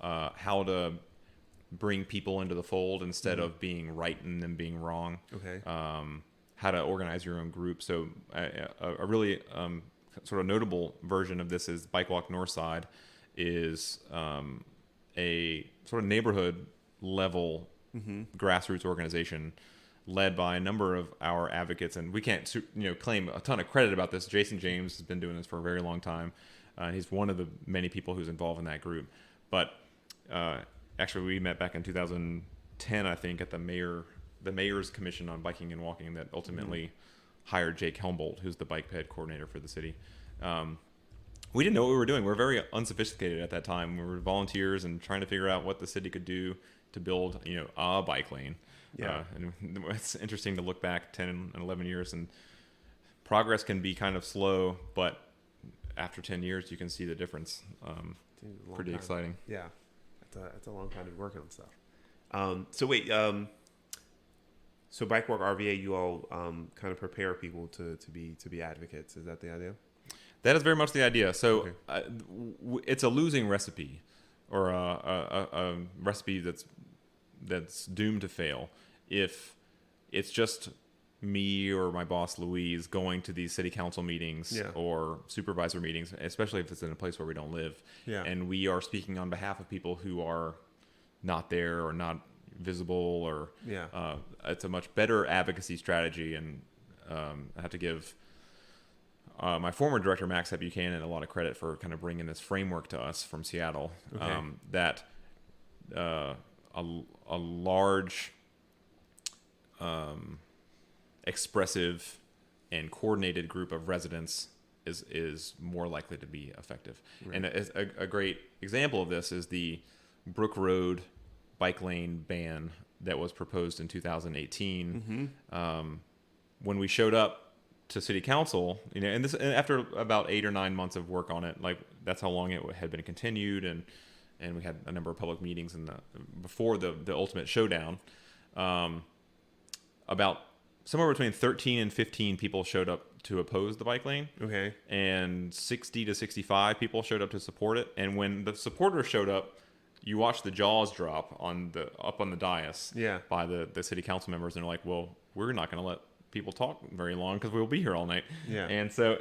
how to bring people into the fold instead of being right and then being wrong. How to organize your own group. So a really sort of notable version of this is Bike Walk Northside is a sort of neighborhood level grassroots organization led by a number of our advocates, and we can't claim a ton of credit about this. Jason James has been doing this for a very long time. He's one of the many people who's involved in that group. But actually, we met back in 2010, I think, at the mayor's commission on biking and walking that ultimately hired Jake Helmbolt, who's the bike ped coordinator for the city. We didn't know what we were doing. We were very unsophisticated at that time. We were volunteers and trying to figure out what the city could do to build, a bike lane. And it's interesting to look back 10 and 11 years, and progress can be kind of slow, but after 10 years, you can see the difference. Pretty exciting. Yeah, that's a long time to be working on stuff. So Bike Walk RVA, you all kind of prepare people to be advocates. Is that the idea? That is very much the idea. So it's a losing recipe, or a recipe that's doomed to fail if it's just me or my boss Louise going to these city council meetings or supervisor meetings, especially if it's in a place where we don't live, and we are speaking on behalf of people who are not there or not visible, or it's a much better advocacy strategy. And I have to give my former director Max Buchanan a lot of credit for kind of bringing this framework to us from Seattle. That a large, expressive, and coordinated group of residents is more likely to be effective. And a great example of this is the Brook Road bike lane ban that was proposed in 2018. When we showed up to city council, and after about 8 or 9 months of work on it, like that's how long it had been continued, and we had a number of public meetings before the ultimate showdown. About somewhere between 13 and 15 people showed up to oppose the bike lane. And 60 to 65 people showed up to support it. And when the supporters showed up, you watched the jaws drop up on the dais by the city council members, and they're like, well, we're not going to let people talk very long because we'll be here all night. And so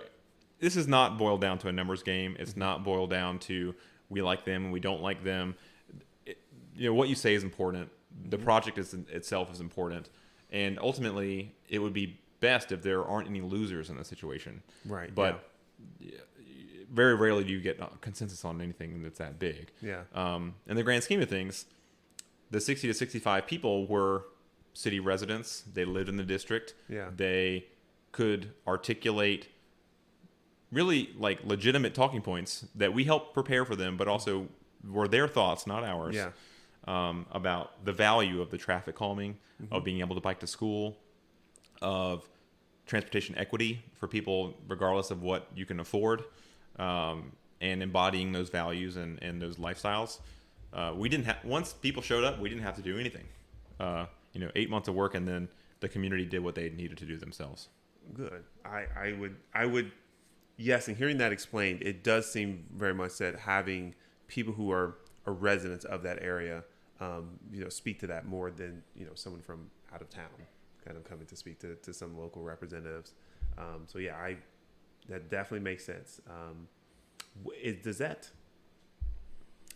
this is not boiled down to a numbers game. It's not boiled down to we like them and we don't like them. What you say is important. The project itself is important. And ultimately, it would be best if there aren't any losers in the situation. But very rarely do you get consensus on anything that's that big. In the grand scheme of things, the 60 to 65 people were city residents. They lived in the district. They could articulate really like legitimate talking points that we helped prepare for them, but also were their thoughts, not ours, about the value of the traffic calming, of being able to bike to school, of transportation equity for people regardless of what you can afford, and embodying those values and those lifestyles. we didn't have, once people showed up, we didn't have to do anything. 8 months of work, and then the community did what they needed to do themselves. Good. I would, yes. And hearing that explained, it does seem very much that having people who are residents of that area, speak to that more than, someone from out of town kind of coming to speak to some local representatives. That definitely makes sense. Does that,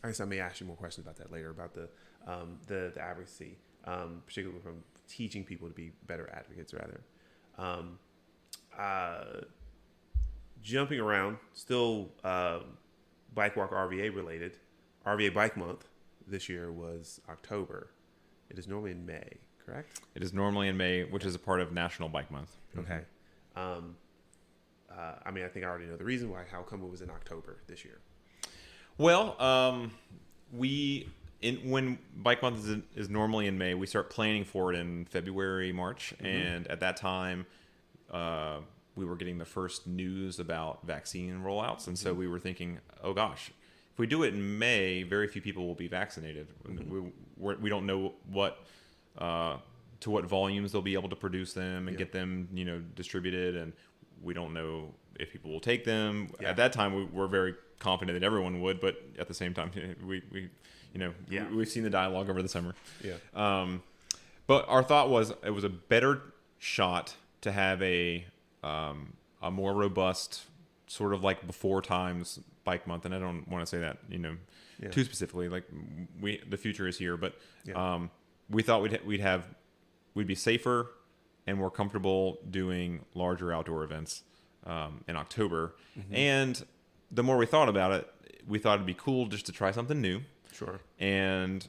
I guess I may ask you more questions about that later, about the advocacy, particularly from teaching people to be better advocates, rather. Jumping around, still Bike Walk RVA related, RVA Bike Month this year was October. It is normally in May, correct? It is normally in May, which is a part of National Bike Month. Okay. I think I already know the reason why. How come it was in October this year? Well, when Bike Month is normally in May, we start planning for it in February, March, and at that time, we were getting the first news about vaccine rollouts, and so we were thinking, oh gosh, if we do it in May, very few people will be vaccinated. We don't know to what volumes they'll be able to produce them and get them, distributed, and we don't know if people will take them. Yeah. At that time, we were very confident that everyone would, but at the same time, we've seen the dialogue over the summer. Yeah. But our thought was it was a better shot to have a more robust, sort of like before times Bike Month, and I don't want to say that too specifically. Like the future is here, but we thought we'd be safer and more comfortable doing larger outdoor events in October. And the more we thought about it, we thought it'd be cool just to try something new. Sure. And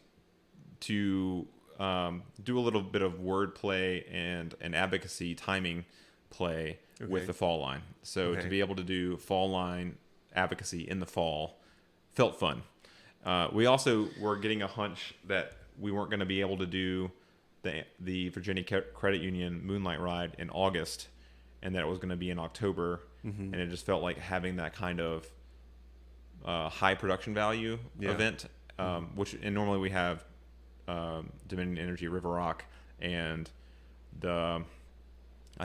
to do a little bit of wordplay and an advocacy timing play with the fall line. So to be able to do fall line advocacy in the fall felt fun. We also were getting a hunch that we weren't going to be able to do the Virginia Credit Union Moonlight Ride in August, and that it was going to be in October. And it just felt like having that kind of high production value event, and normally we have Dominion Energy River Rock, and I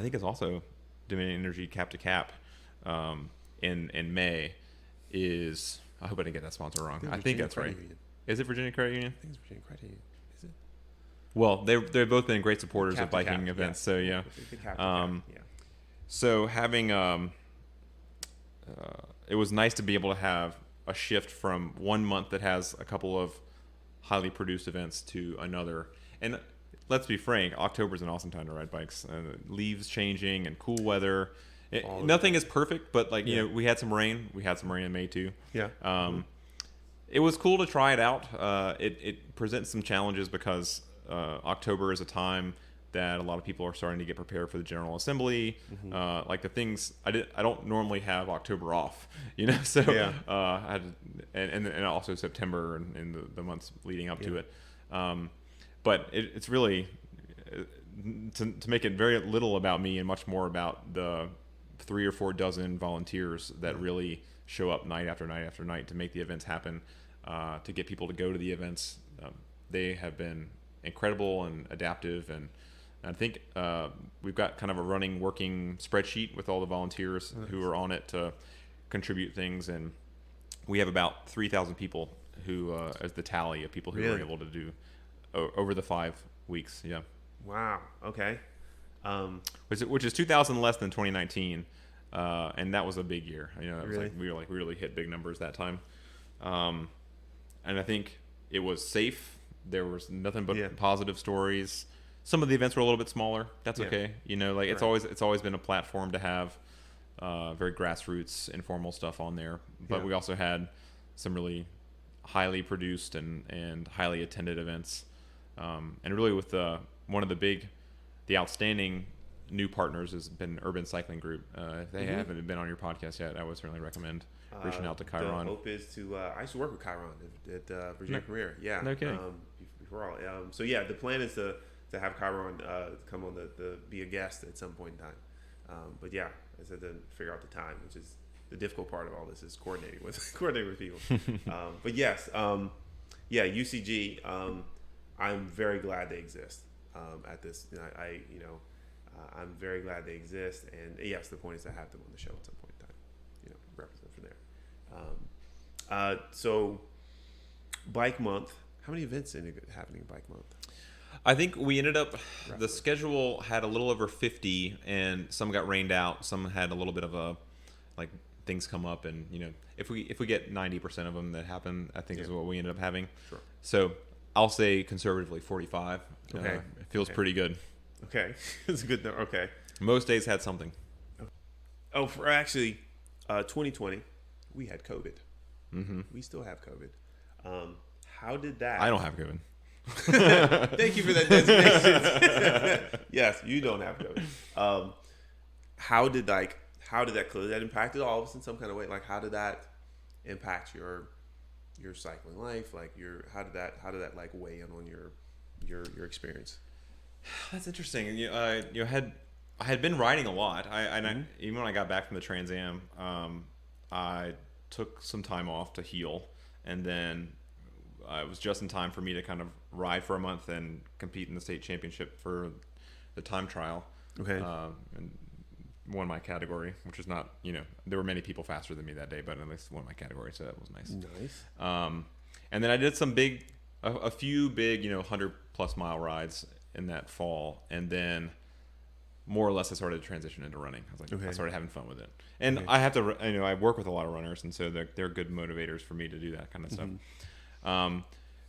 think it's also Dominion Energy Cap to Cap in May. I hope I didn't get that sponsor wrong. I think that's right. Union. Is it Virginia Credit Union? I think it's Virginia Credit Union. Is it? Well, they've both been great supporters of biking events. So yeah. So having it was nice to be able to have a shift from one month that has a couple of highly produced events to another. And let's be frank, October is an awesome time to ride bikes. Leaves changing and cool weather. Nothing is perfect, but we had some rain. We had some rain in May too. Yeah. It was cool to try it out. It presents some challenges because October is a time that a lot of people are starting to get prepared for the General Assembly. Like the things I don't normally have October off, So I had and also September and the months leading up to it. But it's really to make it very little about me and much more about the 3 or 4 dozen volunteers that really show up night after night after night to make the events happen, to get people to go to the events. They have been incredible and adaptive, and I think we've got kind of a running working spreadsheet with all the volunteers who are on it to contribute things, and we have about 3,000 people who as the tally of people who were able to do over the 5 weeks. Yeah. Wow. Okay. Which is 2,000 less than 2019, and that was a big year. It was really? We really hit big numbers that time, and I think it was safe. There was nothing but positive stories. Some of the events were a little bit smaller. That's okay. It's always been a platform to have very grassroots, informal stuff on there. But we also had some really highly produced and highly attended events, and really with one of the outstanding new partners has been Urban Cycling Group. If they haven't been on your podcast yet, I would certainly recommend reaching out to Chiron. The hope is to. I used to work with Chiron at Virginia Career. Yeah. No kidding. Before all. So yeah, the plan is to have Chiron come on the be a guest at some point in time. But yeah, I said to figure out the time, which is the difficult part of all this is coordinating with people. But yes, yeah, UCG. I'm very glad they exist. At this, I'm very glad they exist. And yes, the point is to have them on the show at some point in time. Represent from there. So, Bike Month. How many events happening in Bike Month? I think we ended up, Roughly. the schedule had a little over 50, and some got rained out. Some had a little bit of things come up, and if we get 90% of them that happen, I think is what we ended up having. Sure. So I'll say conservatively 45. Okay. It feels pretty good. Okay. It's a good number. Okay. Most days had something. Oh, for actually, 2020, we had COVID. Mm-hmm. We still have COVID. How did that? I don't have COVID. Thank you for that designation. Yes, you don't have COVID. How did that close? That impacted all of us in some kind of way. Like, how did that impact your cycling life? Like, how did that like weigh in on your experience? That's interesting. I had been riding a lot. Even when I got back from the Trans Am, I took some time off to heal, and then it was just in time for me to kind of ride for a month and compete in the state championship for the time trial. Okay. And won my category, which was not, there were many people faster than me that day, but at least won my category, so that was nice. Nice. And then I did a few big, 100+ mile rides in that fall, and then more or less I started to transition into running. I was like, I started having fun with it, and I have to, I work with a lot of runners, and so they're good motivators for me to do that kind of stuff.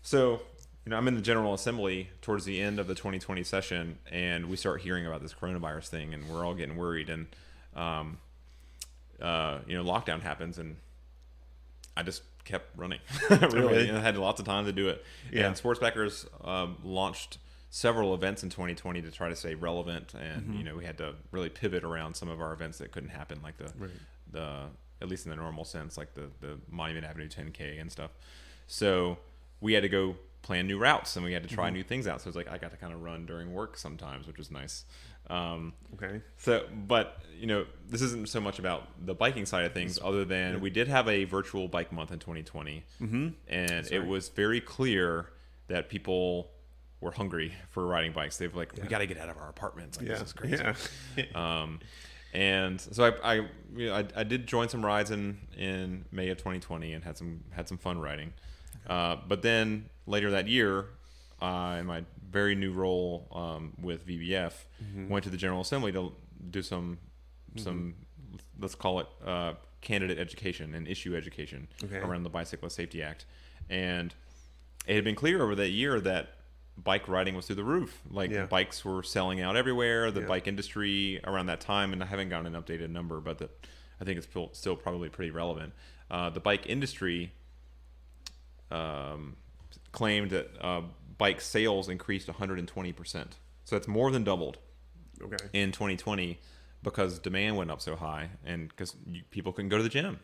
So, I'm in the General Assembly towards the end of the 2020 session, and we start hearing about this coronavirus thing, and we're all getting worried, and lockdown happens, and I just kept running. Really, and I had lots of time to do it. Yeah. And Sportsbackers launched several events in 2020 to try to stay relevant, and we had to really pivot around some of our events that couldn't happen, like the at least in the normal sense, like the Monument Avenue 10K and stuff. So we had to go plan new routes, and we had to try new things out. So it's like I got to kind of run during work sometimes, which was nice. Okay. So, but this isn't so much about the biking side of things, other than we did have a virtual bike month in 2020, and it was very clear that people were hungry for riding bikes. They've we got to get out of our apartments. This is crazy. Yeah. And so I did join some rides in May of 2020 and had some fun riding. But then later that year, in my very new role with VBF, went to the General Assembly to do some let's call it candidate education and issue education around the Bicyclist Safety Act. And it had been clear over that year that bike riding was through the roof. Bikes were selling out everywhere. The bike industry around that time, and I haven't gotten an updated number, but I think it's still probably pretty relevant. The bike industry claimed that bike sales increased 120%. So that's more than doubled in 2020 because demand went up so high, and because people couldn't go to the gym.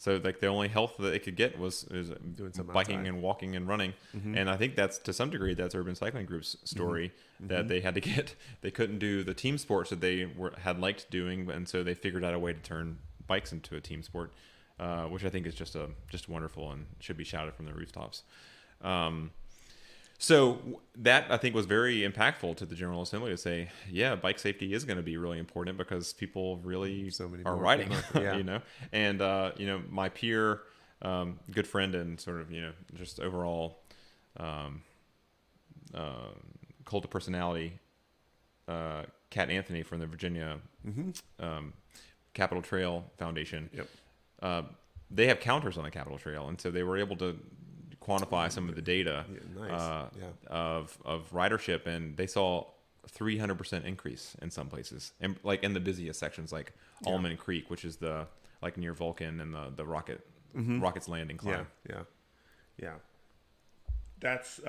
So the only health that they could get was doing some biking outside. And walking and running. And I think that's, to some degree, that's Urban Cycling Group's story, that they had to they couldn't do the team sports that they had liked doing, and so they figured out a way to turn bikes into a team sport, which I think is just wonderful and should be shouted from the rooftops. So that, I think, was very impactful to the General Assembly to say, bike safety is going to be really important because people really are riding, And, my peer, good friend and sort of, just overall cult of personality, Kat Anthony from the Virginia Capitol Trail Foundation, they have counters on the Capitol Trail, and so they were able to quantify some of the data of ridership, and they saw 300% increase in some places, and in the busiest sections, like Almond Creek, which is near Vulcan and the Rocket's Landing climb. That's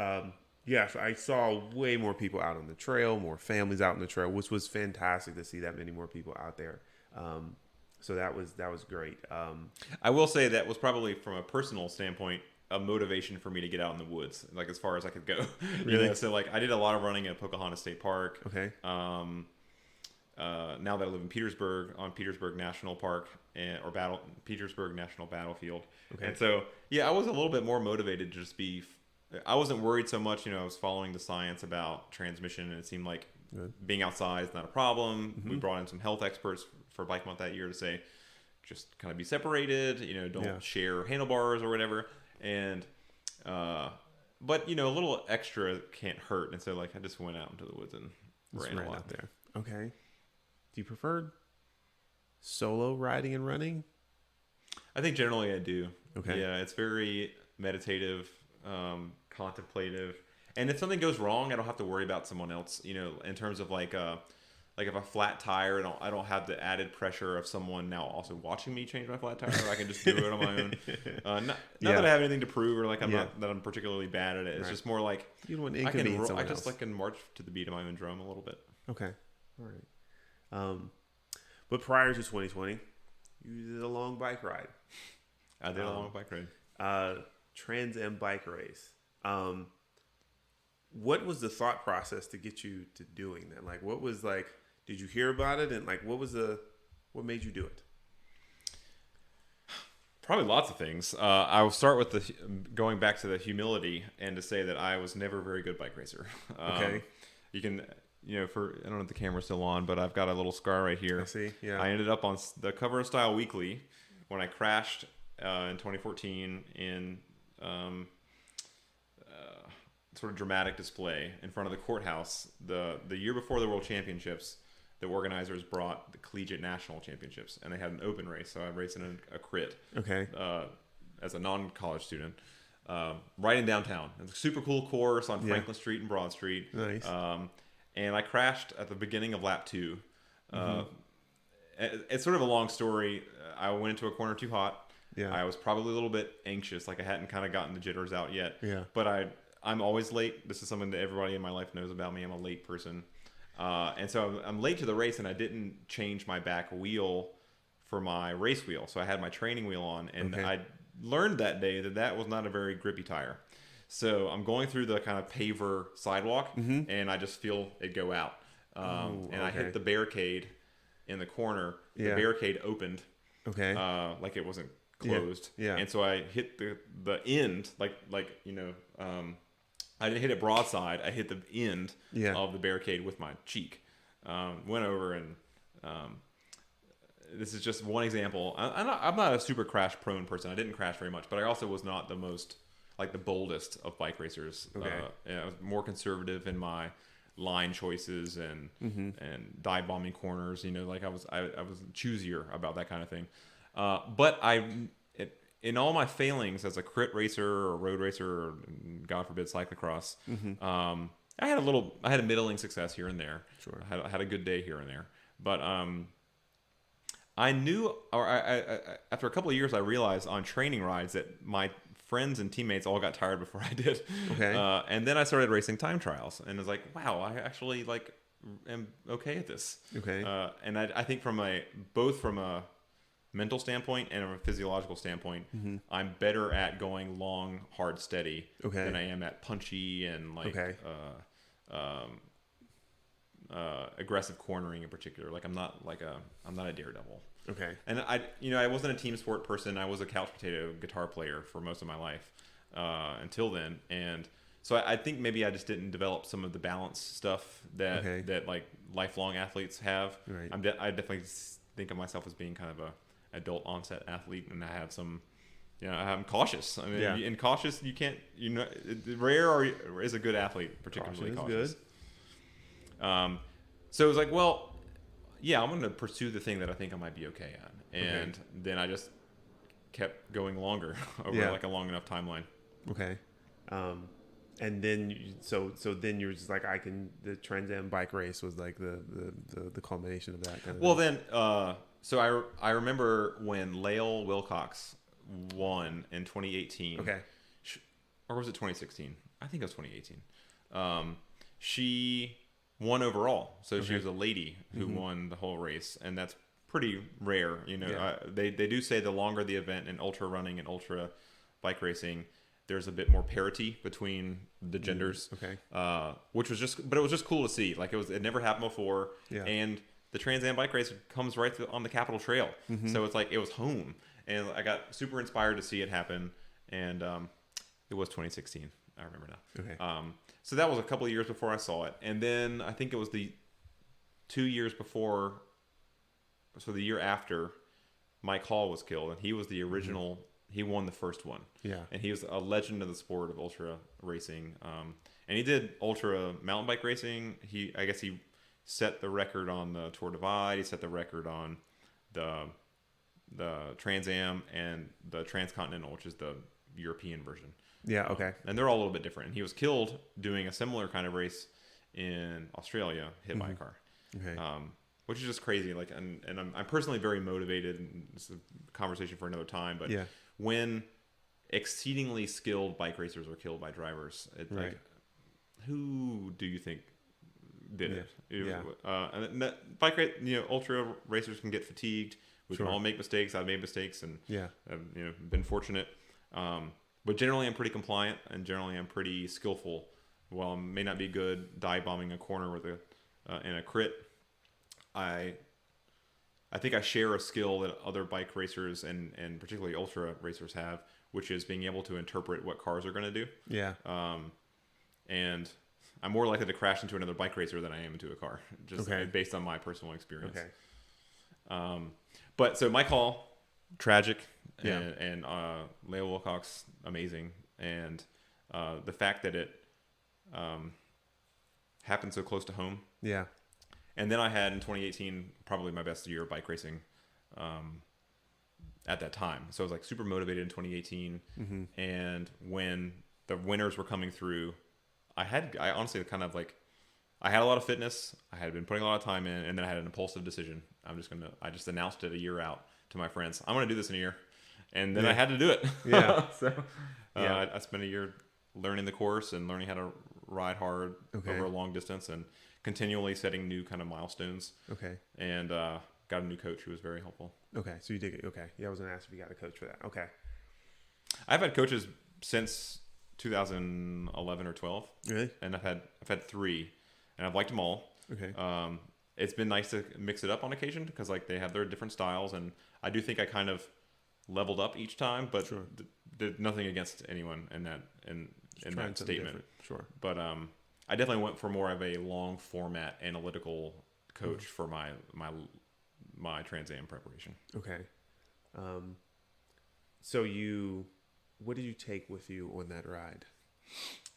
yes, I saw way more people out on the trail, more families out on the trail, which was fantastic to see that many more people out there. So that was great. I will say that was probably, from a personal standpoint, a motivation for me to get out in the woods, as far as I could go. Really? So I did a lot of running at Pocahontas State Park. Okay. now that I live in Petersburg, on Petersburg National Park Petersburg National Battlefield. Okay. And so, yeah, I was a little bit more motivated to just be. I wasn't worried so much. I was following the science about transmission, and it seemed like being outside is not a problem. We brought in some health experts for Bike Month that year to say, just kind of be separated. Don't share handlebars or whatever. And but a little extra can't hurt. And so, like, I just went out into the woods and ran a lot out there. Okay. Do you prefer solo riding and running? I think generally I do. Okay. Yeah, it's very meditative, contemplative, and if something goes wrong, I don't have to worry about someone else. In terms of like if a flat tire, I don't have the added pressure of someone now also watching me change my flat tire. I can just do it on my own. Not that I have anything to prove or like I'm particularly bad at it. It's just more like you don't want to inconvenience someone else. I just like can march to the beat of my own drum a little bit. Okay. All right. But prior to 2020, you did a long bike ride. I did a long bike ride. Trans Am bike race. What was the thought process to get you to doing that? Like, what was like? Did you hear about it, and like, what made you do it? Probably lots of things. I will start with going back to the humility and to say that I was never a very good bike racer. Okay. You can. I don't know if the camera's still on, but I've got a little scar right here. I see, yeah. I ended up on the cover of Style Weekly when I crashed in 2014 in sort of dramatic display in front of the courthouse. The year before the World Championships, the organizers brought the Collegiate National Championships, and they had an open race, so I raced in a crit. Okay. As a non-college student, right in downtown. It's a super cool course on Franklin Street and Broad Street. Nice. And I crashed at the beginning of lap 2. It's sort of a long story. I went into a corner too hot. Yeah. I was probably a little bit anxious, like I hadn't kind of gotten the jitters out yet. Yeah. But I'm always late. This is something that everybody in my life knows about me. I'm a late person. And so I'm late to the race, and I didn't change my back wheel for my race wheel. So I had my training wheel on, and I learned that day that was not a very grippy tire. So I'm going through the kind of paver sidewalk, and I just feel it go out. I hit the barricade in the corner. The barricade opened, like it wasn't closed. Yeah. And so I hit the end, I didn't hit it broadside. I hit the end of the barricade with my cheek. Went over and this is just one example. I'm not a super crash prone person. I didn't crash very much, but I also was not the most the boldest of bike racers. I was more conservative in my line choices and dive bombing corners. I was choosier about that kind of thing. But in all my failings as a crit racer or road racer or, God forbid, cyclocross, I had a middling success here and there. Sure. I had a good day here and there. But I knew, after a couple of years, I realized on training rides that my friends and teammates all got tired before I did. Okay. And then I started racing time trials, and it was like, wow, I actually am okay at this. Okay. And I think both from a mental standpoint and from a physiological standpoint, I'm better at going long, hard, steady than I am at punchy and aggressive cornering in particular. I'm not a daredevil. Okay. And I wasn't a team sport person. I was a couch potato guitar player for most of my life until then. And so I think maybe I just didn't develop some of the balance stuff that lifelong athletes have. Right. I definitely think of myself as being kind of a adult onset athlete, and I have some, I'm cautious. I mean, in cautious, you can't, rare is a good athlete, particularly cautious. Good. So it was like, well, yeah, I'm going to pursue the thing that I think I might be okay at. And then I just kept going longer over a long enough timeline. Okay. And then, so then you're just like, the Trans Am bike race was like the culmination of that kind of thing. Then, so I remember when Lael Wilcox won in 2018. Okay. Or was it 2016? I think it was 2018. She won overall. So she was a lady who won the whole race, and that's pretty rare. They do say the longer the event in ultra running and ultra bike racing, there's a bit more parity between the genders. Okay. But it was just cool to see. It never happened before. Yeah. And the Trans Am bike race comes right on the Capitol Trail. So it's like it was home, and I got super inspired to see it happen. And it was 2016. I remember now. Okay. So that was a couple of years before I saw it, and then I think it was the 2 years before, so the year after, Mike Hall was killed, and he was the original. He won the first one. Yeah, and he was a legend of the sport of ultra racing. And he did ultra mountain bike racing. I guess he set the record on the Tour Divide. He set the record on the Trans Am and the Transcontinental, which is the European version. Yeah, okay. And they're all a little bit different. And he was killed doing a similar kind of race in Australia, hit by a car. Okay. Which is just crazy. Like, and I'm personally very motivated, and it's a conversation for another time. But when exceedingly skilled bike racers are killed by drivers, like, who do you think did it? And that bike race, ultra racers can get fatigued. We can all make mistakes. I've made mistakes, and I've, been fortunate. But generally, I'm pretty compliant, and generally, I'm pretty skillful. While I may not be good dive bombing a corner with in a crit, I think I share a skill that other bike racers and particularly ultra racers have, which is being able to interpret what cars are going to do. Yeah. And I'm more likely to crash into another bike racer than I am into a car, just based on my personal experience. Okay. But so Mike Hall, tragic, and Leo Wilcox, amazing, and the fact that it happened so close to home. Yeah. And then I had in 2018 probably my best year of bike racing at that time. So I was like super motivated in 2018, and when the winners were coming through, I honestly kind of like, I had a lot of fitness. I had been putting a lot of time in, and then I had an impulsive decision. I just announced it a year out to my friends. I'm going to do this in a year. And then I had to do it. Yeah. I spent a year learning the course and learning how to ride hard over a long distance, and continually setting new kind of milestones. Okay. And got a new coach who was very helpful. Okay. So you did it. Okay. Yeah, I was going to ask if you got a coach for that. Okay. I've had coaches since 2011 or 12. Really? And I've had 3, and I've liked them all. Okay. It's been nice to mix it up on occasion, because like they have their different styles, and I do think I kind of leveled up each time, but nothing against anyone in that statement. Different. Sure. But I definitely went for more of a long format analytical coach for my Trans Am preparation. Okay. What did you take with you on that ride?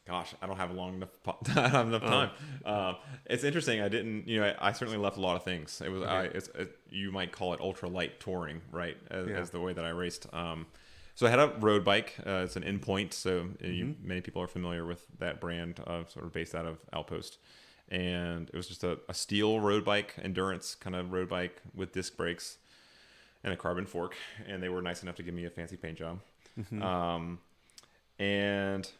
Gosh, I don't have enough time. It's interesting. I didn't, I certainly left a lot of things. It was, you might call it ultra light touring, right? As the way that I raced. So I had a road bike. It's an Endpoint. So many people are familiar with that brand, sort of based out of Outpost. And it was just a steel road bike, endurance kind of road bike with disc brakes and a carbon fork. And they were nice enough to give me a fancy paint job. And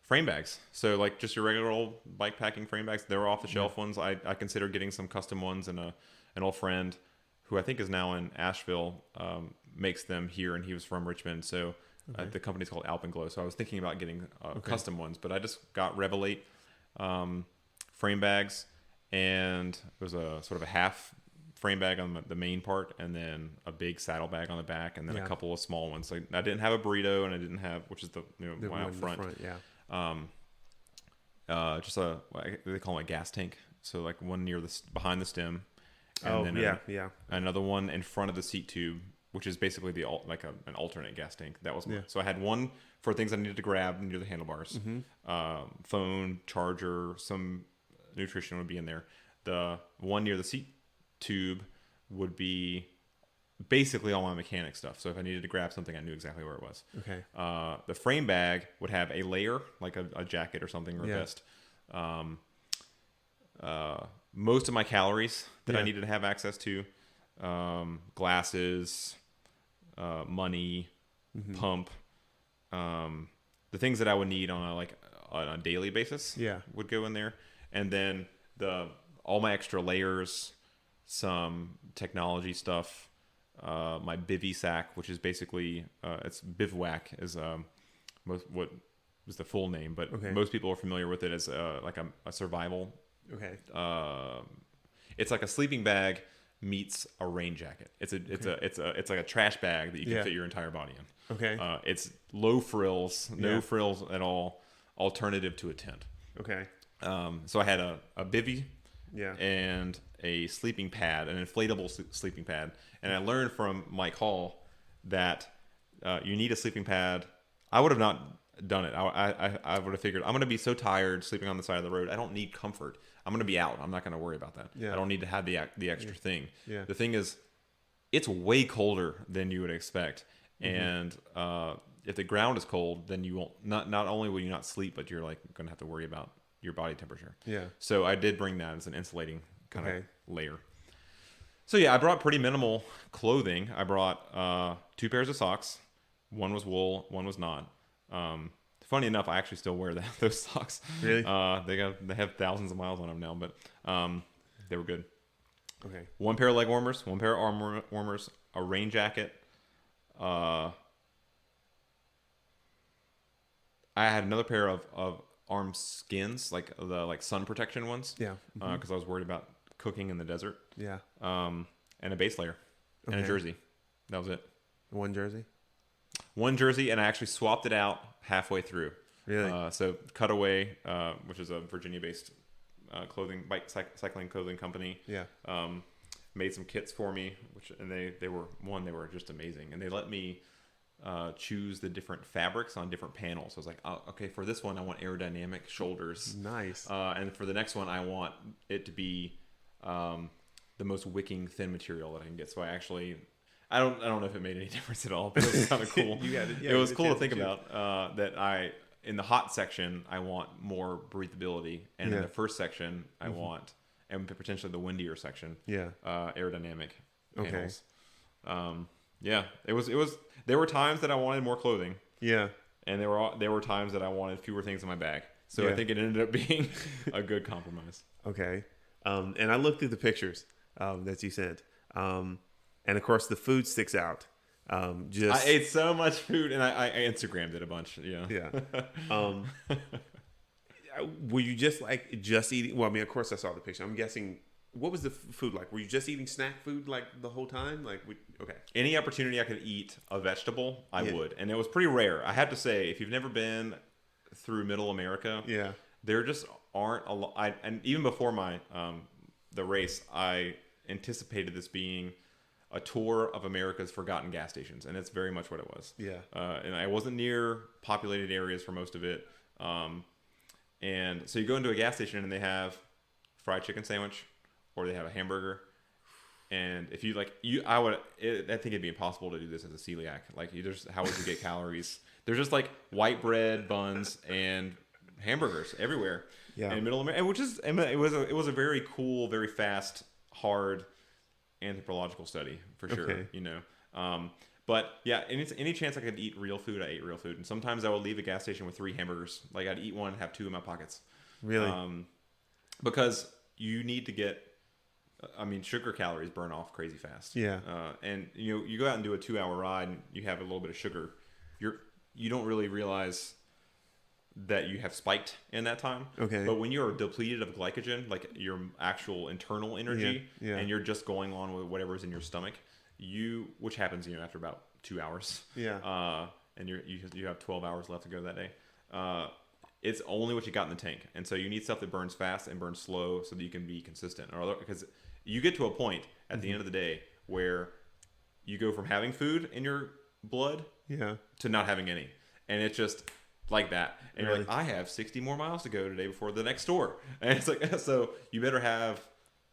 frame bags. So like just your regular old bike packing frame bags. They were off the shelf ones. I considered getting some custom ones, and an old friend who I think is now in Asheville makes them here, and he was from Richmond. So the company's called Alpenglow. So I was thinking about getting custom ones, but I just got Revelate frame bags, and it was a sort of a half frame bag on the main part, and then a big saddle bag on the back, and then a couple of small ones. Like I didn't have a burrito, and I didn't have, which is the one out front. Just they call it a gas tank. So like one near behind the stem, and another one in front of the seat tube, which is basically an alternate gas tank. That was so I had one for things I needed to grab near the handlebars, phone, charger, some nutrition would be in there. The one near the seat tube would be basically all my mechanic stuff. So if I needed to grab something, I knew exactly where it was. Okay. The frame bag would have a layer, like a jacket or something, or a vest. Most of my calories that I needed to have access to, glasses, money, pump, the things that I would need on a daily basis would go in there. And then all my extra layers, some technology stuff, my bivy sack, which is basically it's bivouac is what is the full name, but most people are familiar with it as like a survival. Okay. It's like a sleeping bag meets a rain jacket. It's like a trash bag that you can fit your entire body in. Okay. It's low frills, no frills at all. Alternative to a tent. Okay. So I had a bivvy. Yeah. And a sleeping pad, an inflatable sleeping pad. And I learned from Mike Hall that you need a sleeping pad. I would have not done it. I would have figured I'm going to be so tired sleeping on the side of the road. I don't need comfort. I'm going to be out. I'm not going to worry about that. Yeah. I don't need to have the extra thing. Yeah. The thing is, it's way colder than you would expect. And if the ground is cold, then you won't. Not only will you not sleep, but you're like going to have to worry about your body temperature. Yeah. So I did bring that as an insulating kind of layer. So yeah, I brought pretty minimal clothing. I brought 2 pairs of socks. One was wool, one was not. Funny enough, I actually still wear those socks. Really? They have thousands of miles on them now, but they were good. Okay. 1 pair of leg warmers, 1 pair of arm warmers, a rain jacket. I had another pair of arm skins, like the sun protection ones. Yeah. Because I was worried about cooking in the desert. Yeah. And a base layer and a jersey. That was it. 1 jersey. 1 jersey, and I actually swapped it out halfway through. Really? So Cutaway, which is a Virginia-based cycling clothing company. Yeah. Made some kits for me, and they were just amazing, and they let me choose the different fabrics on different panels. So I was like, oh, okay, for this one I want aerodynamic shoulders. Nice. And for the next one I want it to be the most wicking thin material that I can get. So I don't know if it made any difference at all, but it was kind of cool. It was cool to think about that in the hot section I want more breathability, and in the first section I want, and potentially the windier section, aerodynamic panels. Yeah, it was. There were times that I wanted more clothing. Yeah, and there were times that I wanted fewer things in my bag. So I think it ended up being a good compromise. Okay, and I looked through the pictures that you sent, and of course the food sticks out. I ate so much food, and I Instagrammed it a bunch. Yeah. Were you just eating? Well, I mean, of course I saw the picture. I'm guessing. What was the food like? Were you just eating snack food like the whole time? Okay. Any opportunity I could eat a vegetable, I would. And it was pretty rare. I have to say, if you've never been through Middle America, there just aren't a lot. And even before the race, I anticipated this being a tour of America's forgotten gas stations, and it's very much what it was. Yeah. And I wasn't near populated areas for most of it. And so you go into a gas station and they have fried chicken sandwich, or they have a hamburger. And if you I think it'd be impossible to do this as a celiac. How would you get calories? There's just white bread, buns, and hamburgers everywhere. Yeah. In Middle America, it was a very cool, very fast, hard anthropological study for sure. Okay. But yeah, any chance I could eat real food, I ate real food. And sometimes I would leave a gas station with 3 hamburgers. I'd eat one and have 2 in my pockets. Really? Because you need to get. Sugar calories burn off crazy fast. Yeah. And you go out and do a 2-hour ride and you have a little bit of sugar. You don't really realize that you have spiked in that time. Okay. But when you're depleted of glycogen, your actual internal energy, and you're just going on with whatever's in your stomach, which happens, after about 2 hours. Yeah. And you have 12 hours left to go that day. It's only what you got in the tank. And so you need stuff that burns fast and burns slow so that you can be consistent. Because you get to a point at the end of the day where you go from having food in your blood to not having any. And it's just like that. And you're like, I have 60 more miles to go today before the next store. And it's like, so you better have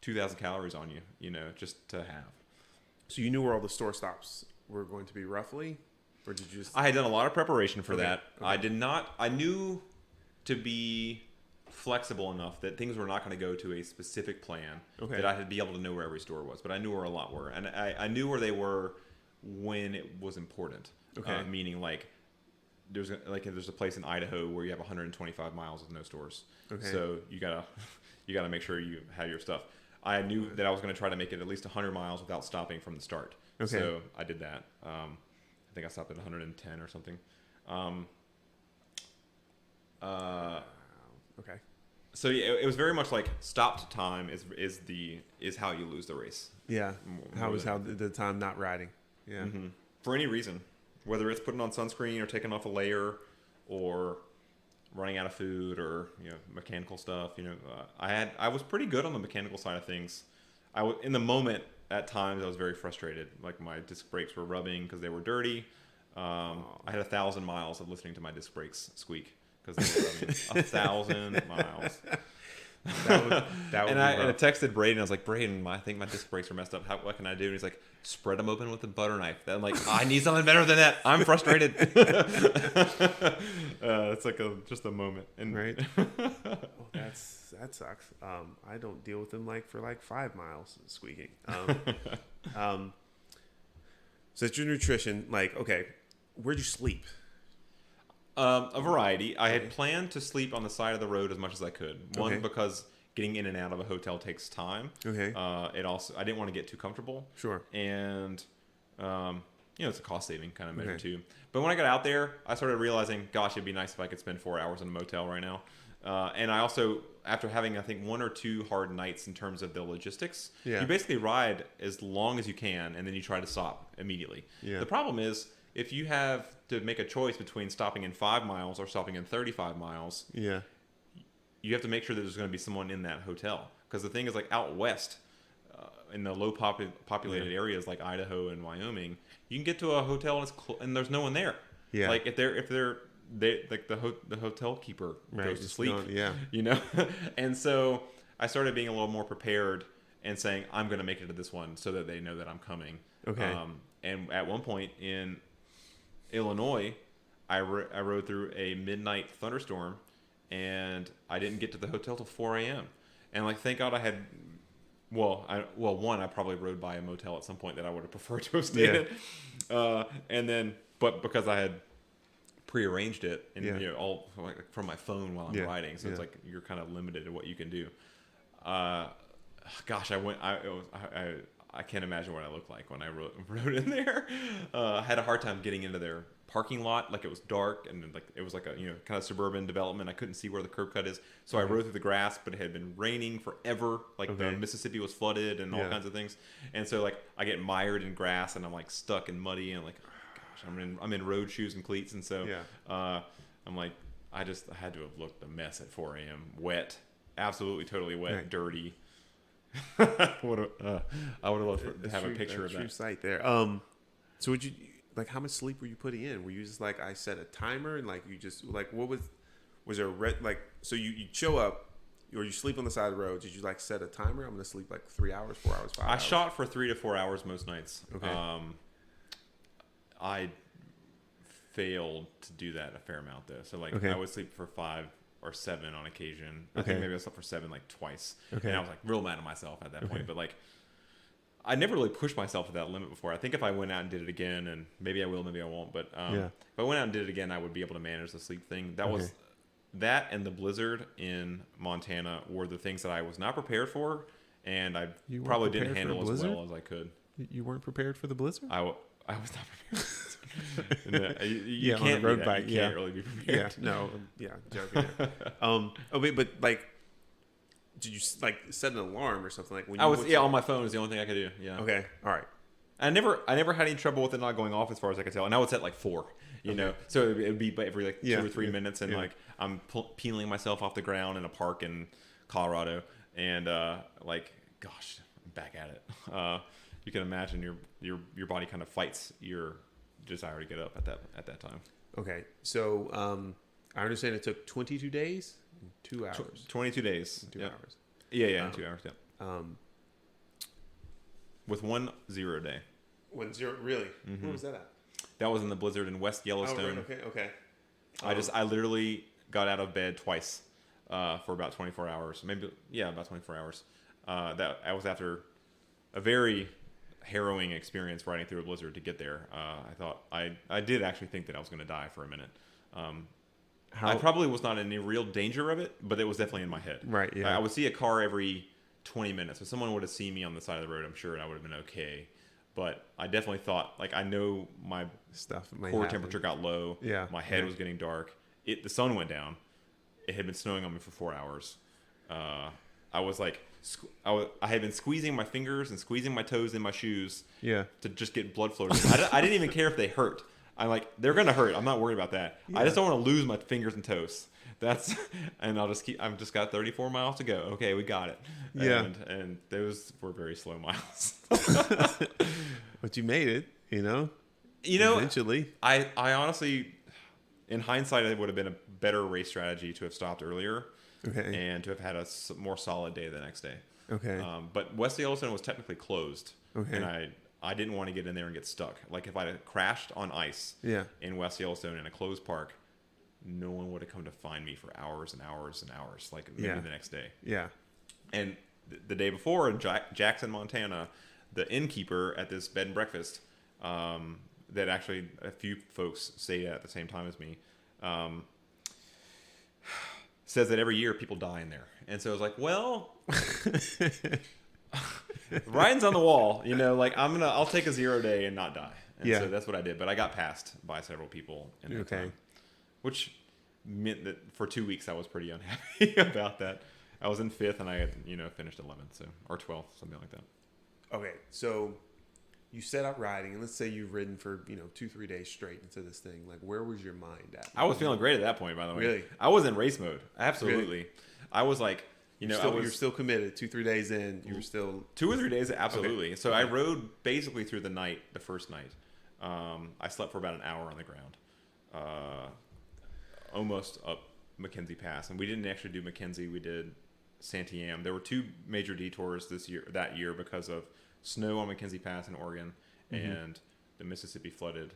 2,000 calories on you, just to have. So you knew where all the store stops were going to be roughly? Or did you just... I had done a lot of preparation for that. Okay. I knew to be flexible enough that things were not going to go to a specific plan, that I had be able to know where every store was, but I knew where a lot were, and I knew where they were when it was important. Meaning there's a place in Idaho where you have 125 miles with no stores. So you gotta make sure you have your stuff. I knew that I was going to try to make it at least 100 miles without stopping from the start. So I did that. I think I stopped at 110 or something. So yeah, it was very much like stopped time is how you lose the race. Yeah. How the time not riding. Yeah. Mm-hmm. For any reason, whether it's putting on sunscreen or taking off a layer, or running out of food, or mechanical stuff. I was pretty good on the mechanical side of things. In the moment at times I was very frustrated. Like my disc brakes were rubbing because they were dirty. I had 1,000 miles of listening to my disc brakes squeak because they were rubbing. 1,000 miles. And I texted Braden. I was like, Braden, I think my disc brakes are messed up. What can I do? And he's like, spread them open with a butter knife. I'm like, I need something better than that. I'm frustrated. It's like just a moment. Right. That sucks. I don't deal with them for 5 miles squeaking. So it's your nutrition. Okay, where'd you sleep? A variety. I had planned to sleep on the side of the road as much as I could. One, because getting in and out of a hotel takes time. Okay. I didn't want to get too comfortable. Sure. And, it's a cost saving kind of measure too. But when I got out there, I started realizing, gosh, it'd be nice if I could spend 4 hours in a motel right now. And I also, after having, I think, 1 or 2 hard nights in terms of the logistics, you basically ride as long as you can, and then you try to stop immediately. Yeah. The problem is, if you have to make a choice between stopping in 5 miles or stopping in 35 miles, you have to make sure that there's going to be someone in that hotel. Because the thing is, out west, in the low populated areas like Idaho and Wyoming, you can get to a hotel and there's no one there. Yeah. If the hotel keeper goes to sleep. And so I started being a little more prepared and saying, I'm going to make it to this one so that they know that I'm coming. Okay. And at one point in Illinois, I rode through a midnight thunderstorm, and I didn't get to the hotel till 4 a.m. And thank God I had. I probably rode by a motel at some point that I would have preferred to have stayed in. But because I had prearranged it and all from my phone while I'm riding, so it's you're kind of limited to what you can do. Gosh, I can't imagine what I looked like when I rode in there. I had a hard time getting into their parking lot. It was dark, and it was a kind of suburban development. I couldn't see where the curb cut is, so I rode through the grass. But it had been raining forever. The Mississippi was flooded and all kinds of things. And so I get mired in grass, and I'm stuck and muddy, and I'm in road shoes and cleats, and so I'm I had to have looked a mess at 4 a.m. Wet, absolutely totally wet, dirty. I would have loved to have a picture of that. True sight there. So would you how much sleep were you putting in? Were you just I set a timer and you just what was there a red so you show up or you sleep on the side of the road? Did you set a timer? I'm gonna sleep 3 hours, 4 hours, 5 hours. I shot for 3 to 4 hours most nights. Okay. I failed to do that a fair amount though. So I would sleep for 5 or 7 on occasion. I think maybe I slept for 7 twice. Okay. And I was real mad at myself at that point. But I never really pushed myself to that limit before. I think if I went out and did it again, and maybe I will, maybe I won't, but if I went out and did it again, I would be able to manage the sleep thing. That and the blizzard in Montana were the things that I was not prepared for, and I probably didn't handle as well as I could. You weren't prepared for the blizzard? I was not prepared. You on a road bike. You can't really be prepared. Joking. But did you set an alarm or something when you on my phone is the only thing I could do. Yeah. Okay. All right. I never had any trouble with it not going off as far as I could tell, and I would set 4. So it would be every 2 or 3 minutes, and I'm peeling myself off the ground in a park in Colorado, and gosh, I'm back at it. You can imagine your body kind of fights your desire to get up at that time. Okay, so I understand it took 22 days, 2 hours. 22 days, 2 hours. Yeah, in 2 hours. Yeah. With 1 0 day. 1 0, really? Mm-hmm. Where was that at? That was in the blizzard in West Yellowstone. Oh, right. Okay. I literally got out of bed twice for about 24 hours. About 24 hours. That I was after a very harrowing experience riding through a blizzard to get there. I did actually think that I was going to die for a minute. I probably was not in any real danger of it, but it was definitely in my head. Right. Yeah. I would see a car every 20 minutes. If someone would have seen me on the side of the road, I'm sure I would have been okay. But I definitely thought, I know my core temperature got low. Yeah. My head was getting dark. The sun went down. It had been snowing on me for 4 hours. I was like, I had been squeezing my fingers and squeezing my toes in my shoes to just get blood flow. I didn't even care if they hurt. I'm like, they're going to hurt. I'm not worried about that. I just don't want to lose my fingers and toes. And I've just got 34 miles to go. Okay, we got it. Yeah. And those were very slow miles. But you made it, eventually. I honestly, in hindsight, it would have been a better race strategy to have stopped earlier. Okay. And to have had a more solid day the next day. Okay. But West Yellowstone was technically closed. Okay. And I didn't want to get in there and get stuck. Like if I had crashed on ice in West Yellowstone in a closed park, no one would have come to find me for hours and hours and hours, like maybe the next day. Yeah. And the day before in Jackson, Montana, the innkeeper at this bed and breakfast, that actually a few folks stayed at the same time as me, says that every year people die in there. And so I was like, well, writing's on the wall, like I'll take a 0 day and not die. And so that's what I did. But I got passed by several people in that time, which meant that for 2 weeks I was pretty unhappy about that. I was in 5th and I had, finished 11th, or 12th, something like that. Okay. So you set out riding, and let's say you've ridden for 2-3 days straight into this thing. Like, where was your mind at? I was feeling great at that point, by the way. Really? I was in race mode. Absolutely. Really? I was like, you're still committed. 2-3 days in, you were still 2 or 3 days. Absolutely. Okay. So I rode basically through the night. The first night, I slept for about an hour on the ground, almost up Mackenzie Pass, and we didn't actually do Mackenzie. We did Santiam. There were 2 major detours that year because of snow on Mackenzie Pass in Oregon, and the Mississippi flooded.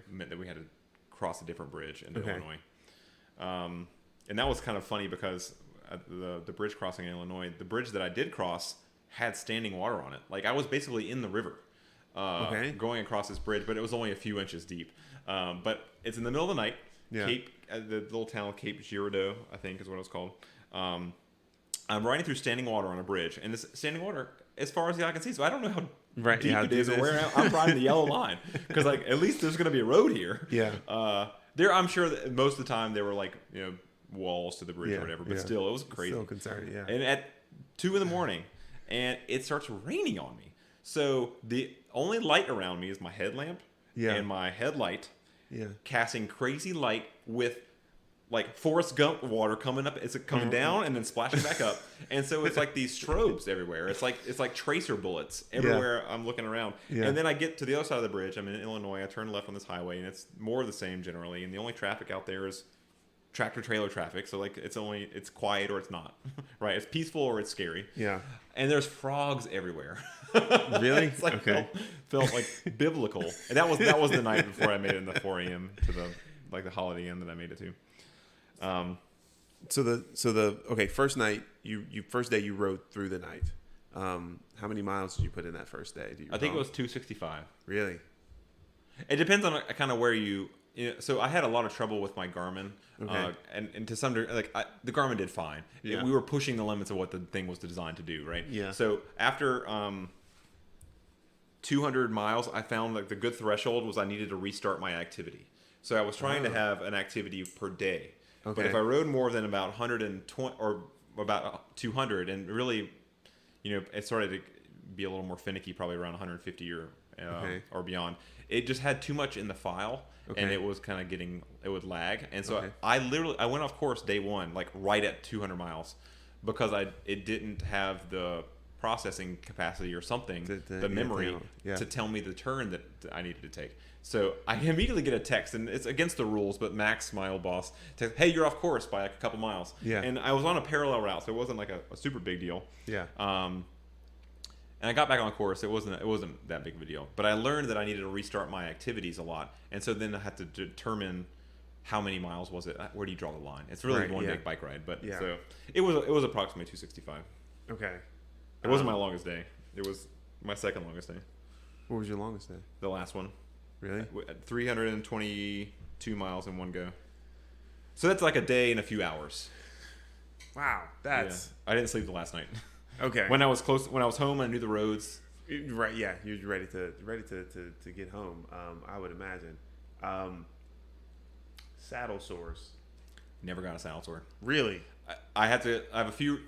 Meant that we had to cross a different bridge into Illinois. And that was kind of funny because the bridge crossing in Illinois, the bridge that I did cross had standing water on it. Like I was basically in the river going across this bridge, but it was only a few inches deep. But it's in the middle of the night. Cape, the little town of Cape Girardeau, I think is what it was called. I'm riding through standing water on a bridge, and this standing water, as far as the eye can see, so I don't know how deep it is or where I'm riding the yellow line, because like at least there's going to be a road here. I'm sure that most of the time there were like walls to the bridge or whatever, but still it was crazy. Still concerning, And at 2 a.m, and it starts raining on me, so the only light around me is my headlamp and my headlight, casting crazy light with like Forrest Gump water coming up. It's coming down and then splashing back up. And so it's like these strobes everywhere. It's like tracer bullets everywhere I'm looking around. And then I get to the other side of the bridge. I'm in Illinois. I turn left on this highway, and it's more of the same generally. And the only traffic out there is tractor trailer traffic. So like it's quiet or it's not. Right? It's peaceful or it's scary. Yeah. And there's frogs everywhere. Really? It's like felt like biblical. And that was the night before I made it in the 4 a.m. to the Holiday Inn that I made it to. First night first day you rode through the night. How many miles did you put in that first day? I think it was 265. Really? It depends on kind of where so I had a lot of trouble with my Garmin, and to some degree, like the Garmin did fine. Yeah. We were pushing the limits of what the thing was designed to do, right? Yeah. So after 200 miles, I found like the good threshold was I needed to restart my activity. So I was trying to have an activity per day. Okay. But if I rode more than about 120 or about 200, and really, it started to be a little more finicky, probably around 150 or beyond. It just had too much in the file, and it was kind of it would lag. And so I went off course day 1, like right at 200 miles, because it didn't have the processing capacity or something, the memory to tell me the turn that I needed to take. So I immediately get a text, and it's against the rules, but Max, my old boss, texts, "Hey, you're off course by like a couple miles." Yeah. And I was on a parallel route, so it wasn't like a super big deal. Yeah. And I got back on course. It wasn't that big of a deal, but I learned that I needed to restart my activities a lot, and so then I had to determine how many miles was it. Where do you draw the line? It's really one big bike ride, but so it was approximately 265. Okay. It wasn't my longest day. It was my second longest day. What was your longest day? The last one. Really? 322 miles in one go. So that's like a day and a few hours. Wow, that's. I didn't sleep the last night. Okay. When I was home, I knew the roads. Right. Yeah, you're ready to get home. I would imagine. Saddle sores. Never got a saddle sore. Really? I have a few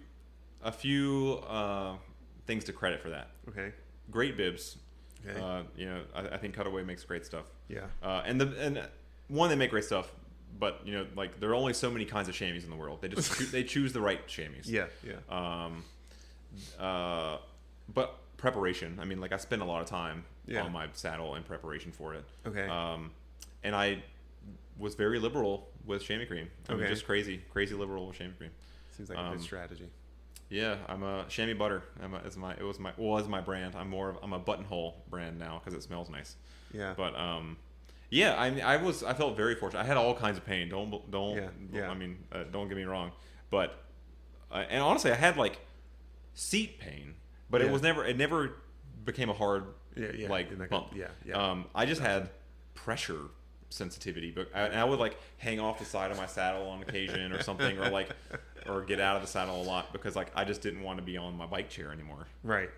things to credit for that. Okay. Great bibs. Okay. You know, I think Cutaway makes great stuff. Yeah. And they make great stuff, but you know, like there are only so many kinds of chamois in the world. They just they choose the right chamois. Yeah. Yeah. But preparation. I mean, like I spend a lot of time Yeah. on my saddle in preparation for it. Okay. And I was very liberal with chamois cream. I mean, Okay. just crazy liberal with chamois cream. Seems like a good strategy. Yeah, I'm a chamois butter. As my brand. I'm a buttonhole brand now because it smells nice. Yeah. But yeah, I felt very fortunate. I had all kinds of pain. Don't Yeah. I mean, don't get me wrong, but and honestly, I had like seat pain, but Yeah. it never became a hard Yeah. like bump. Yeah. I just had pressure sensitivity, but I would like hang off the side of my saddle on occasion or something, or get out of the saddle a lot because like I just didn't want to be on my bike chair anymore. Right.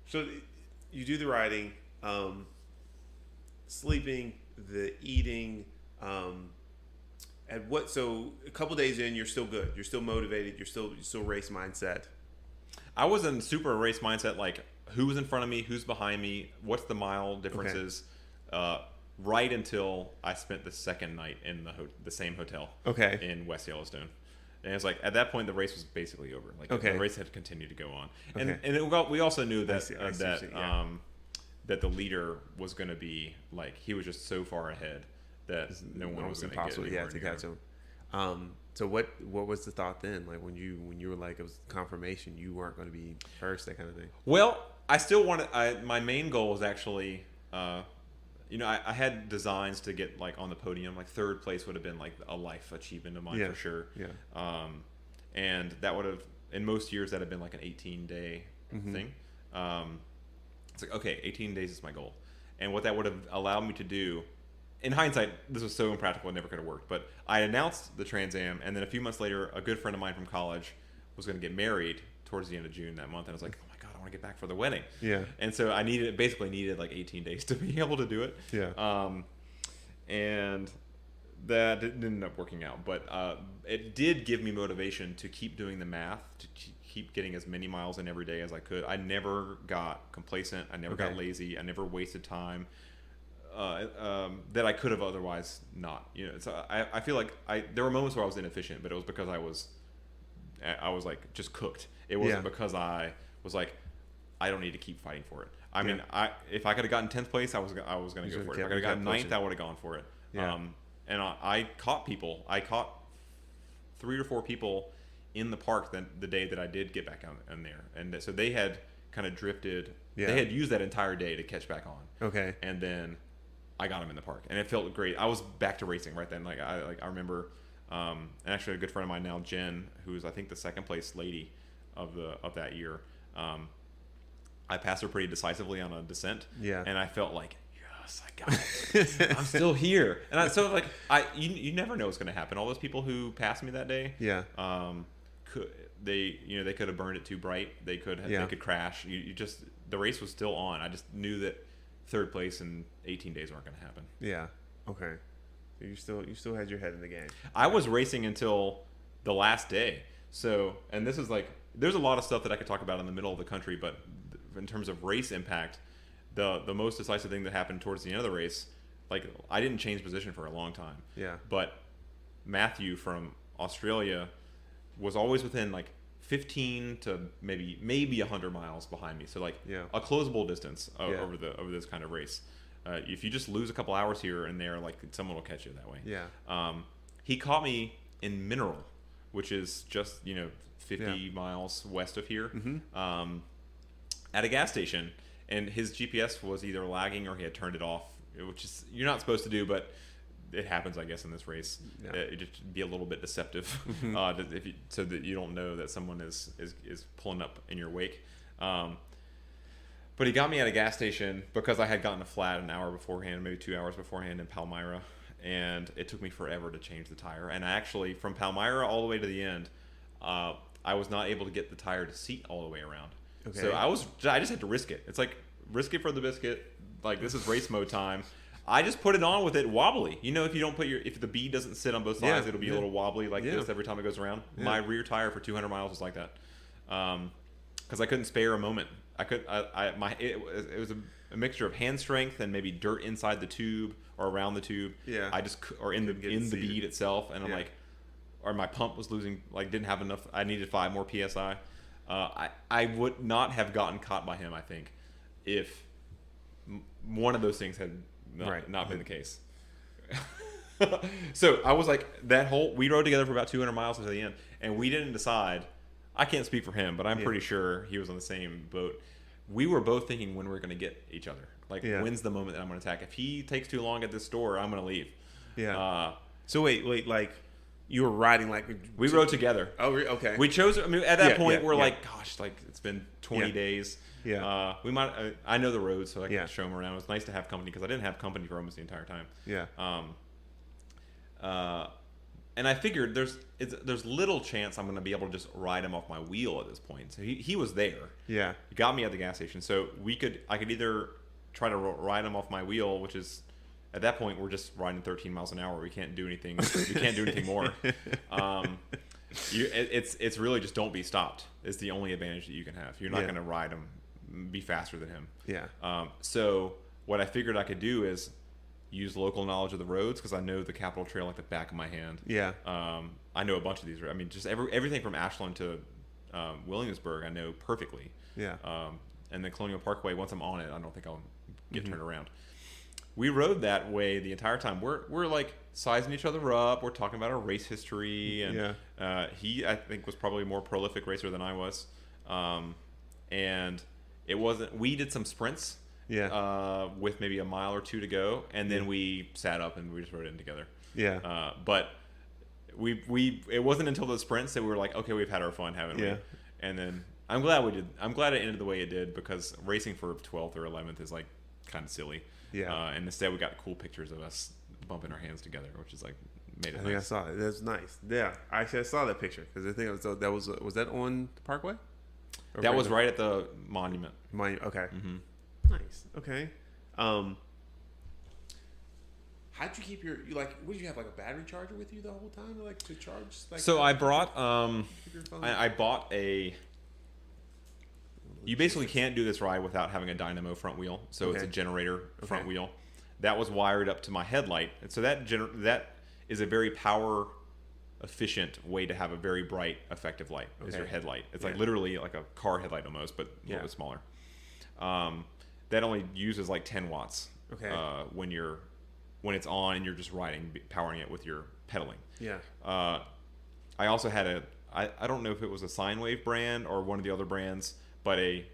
So you do the riding, sleeping, the eating. So a couple days in, you're still good. You're still motivated. You're still race mindset. I was in super race mindset, like who's in front of me, who's behind me, what's the mile differences, right until I spent the second night in the same hotel in West Yellowstone. And it's like at that point the race was basically over. Like the race had continued to go on, and we also knew that that the leader was going to be like he was just so far ahead that no one was going to get to catch him. So what was the thought then? Like when you were like it was confirmation you weren't going to be first, that kind of thing. Well, I still wanted. My main goal was actually, you know, I had designs to get like on the podium. Like third place would have been like a life achievement of mine for sure. Yeah. And that would have in most years that had been like an 18-day thing. It's like okay, 18 days is my goal, and what that would have allowed me to do. In hindsight, this was so impractical; it never could have worked. But I announced the Trans Am, and then a few months later, a good friend of mine from college was going to get married towards the end of June that month, and I was like, "Oh my god, I want to get back for the wedding." Yeah. And so I basically needed like 18 days to be able to do it. Yeah. And that didn't end up working out, but it did give me motivation to keep doing the math, to keep getting as many miles in every day as I could. I never got complacent. I never got lazy. I never wasted time. That I could have otherwise not. You know, so I feel like there were moments where I was inefficient, but it was because I was like just cooked. It wasn't because I was like I don't need to keep fighting for it. I mean, if I could have gotten 10th place, I was going to go for it. If I could have gotten 9th, I would have gone for it. Yeah. And I caught people. I caught 3 or 4 people in the park the day that I did get back on there, and so they had kind of drifted. Yeah. They had used that entire day to catch back on. Okay. And then I got him in the park, and it felt great. I was back to racing right then. I remember, and actually a good friend of mine now, Jen, who's I think the second place lady of that year. I passed her pretty decisively on a descent. Yeah. And I felt like, yes, I got it. I'm still here. And so like you never know what's going to happen. All those people who passed me that day. Yeah. They could have burned it too bright. They could crash. The race was still on. I just knew that third place in 18 days weren't going to happen. Yeah. Okay. So you still had your head in the game. I was racing until the last day. So, and this is like, there's a lot of stuff that I could talk about in the middle of the country, but in terms of race impact, the most decisive thing that happened towards the end of the race, like I didn't change position for a long time. Yeah. But Matthew from Australia was always within like 15 to maybe 100 miles behind me. So like a closable distance over this kind of race. If you just lose a couple hours here and there, like someone will catch you that way. Yeah. He caught me in Mineral, which is just 50 miles west of here, at a gas station, and his GPS was either lagging or he had turned it off, which is you're not supposed to do, but it happens, I guess, in this race. Yeah. It just be a little bit deceptive, so that you don't know that someone is pulling up in your wake. But he got me at a gas station because I had gotten a flat an hour beforehand, maybe 2 hours beforehand in Palmyra, and it took me forever to change the tire. And I actually, from Palmyra all the way to the end, I was not able to get the tire to seat all the way around. Okay. So I just had to risk it. It's like risk it for the biscuit. Like this is race mode time. I just put it on with it wobbly. You know, if you don't put if the bead doesn't sit on both sides, it'll be a little wobbly like this every time it goes around. Yeah. My rear tire for 200 miles was like that. Because I couldn't spare a moment. It was a mixture of hand strength and maybe dirt inside the tube or around the tube. Yeah. Or in the bead itself, and I'm like, or my pump was losing, like didn't have enough. I needed 5 more psi. I would not have gotten caught by him, I think, if one of those things had not been the case. So I was like, we rode together for about 200 miles until the end, and we didn't decide. I can't speak for him, but I'm pretty sure he was on the same boat. We were both thinking when we're going to get each other. Like, when's the moment that I'm going to attack? If he takes too long at this store, I'm going to leave. Yeah. So wait, like, you were riding like... We rode together. Oh, okay. We chose... I mean, at that point, we're like, gosh, like, it's been 20 days. Yeah. We might... I know the roads, so I can show them around. It was nice to have company, because I didn't have company for almost the entire time. Yeah. And I figured there's little chance I'm going to be able to just ride him off my wheel at this point. So he was there. Yeah. He got me at the gas station. So I could either try to ride him off my wheel, which is... At that point, we're just riding 13 miles an hour. We can't do anything. We can't do anything more. It's really just don't be stopped. It's the only advantage that you can have. You're not going to ride him, be faster than him. Yeah. So what I figured I could do is use local knowledge of the roads, because I know the Capitol Trail like the back of my hand. Yeah. I know a bunch of these. I mean, just everything from Ashland to Williamsburg, I know perfectly. Yeah. And the Colonial Parkway, once I'm on it, I don't think I'll get turned around. We rode that way the entire time. We're like sizing each other up. We're talking about our race history, and he, I think, was probably a more prolific racer than I was. And it wasn't. We did some sprints, with maybe a mile or two to go, and then we sat up and we just rode in together. Yeah. But it wasn't until the sprints that we were like, okay, we've had our fun, haven't we? And then I'm glad we did. I'm glad it ended the way it did, because racing for 12th or 11th is like kind of silly. Yeah. And instead we got cool pictures of us bumping our hands together, which is like made it nice. I think I saw it. That's nice. Yeah. Actually, I saw that picture, because I think was that on the Parkway? Or that was right at the monument. Okay. Mm-hmm. Nice. Okay. How'd you keep would you have like a battery charger with you the whole time, like to charge? Like, so I brought I bought a. You basically can't do this ride without having a dynamo front wheel. So it's a generator front wheel that was wired up to my headlight, and so that is a very power efficient way to have a very bright, effective light. Is your headlight? It's like literally like a car headlight almost, but a little bit smaller. That only uses like 10 watts. Okay. When it's on and you're just riding, powering it with your pedaling. Yeah. I also had I don't know if it was a sine wave brand or one of the other brands, but a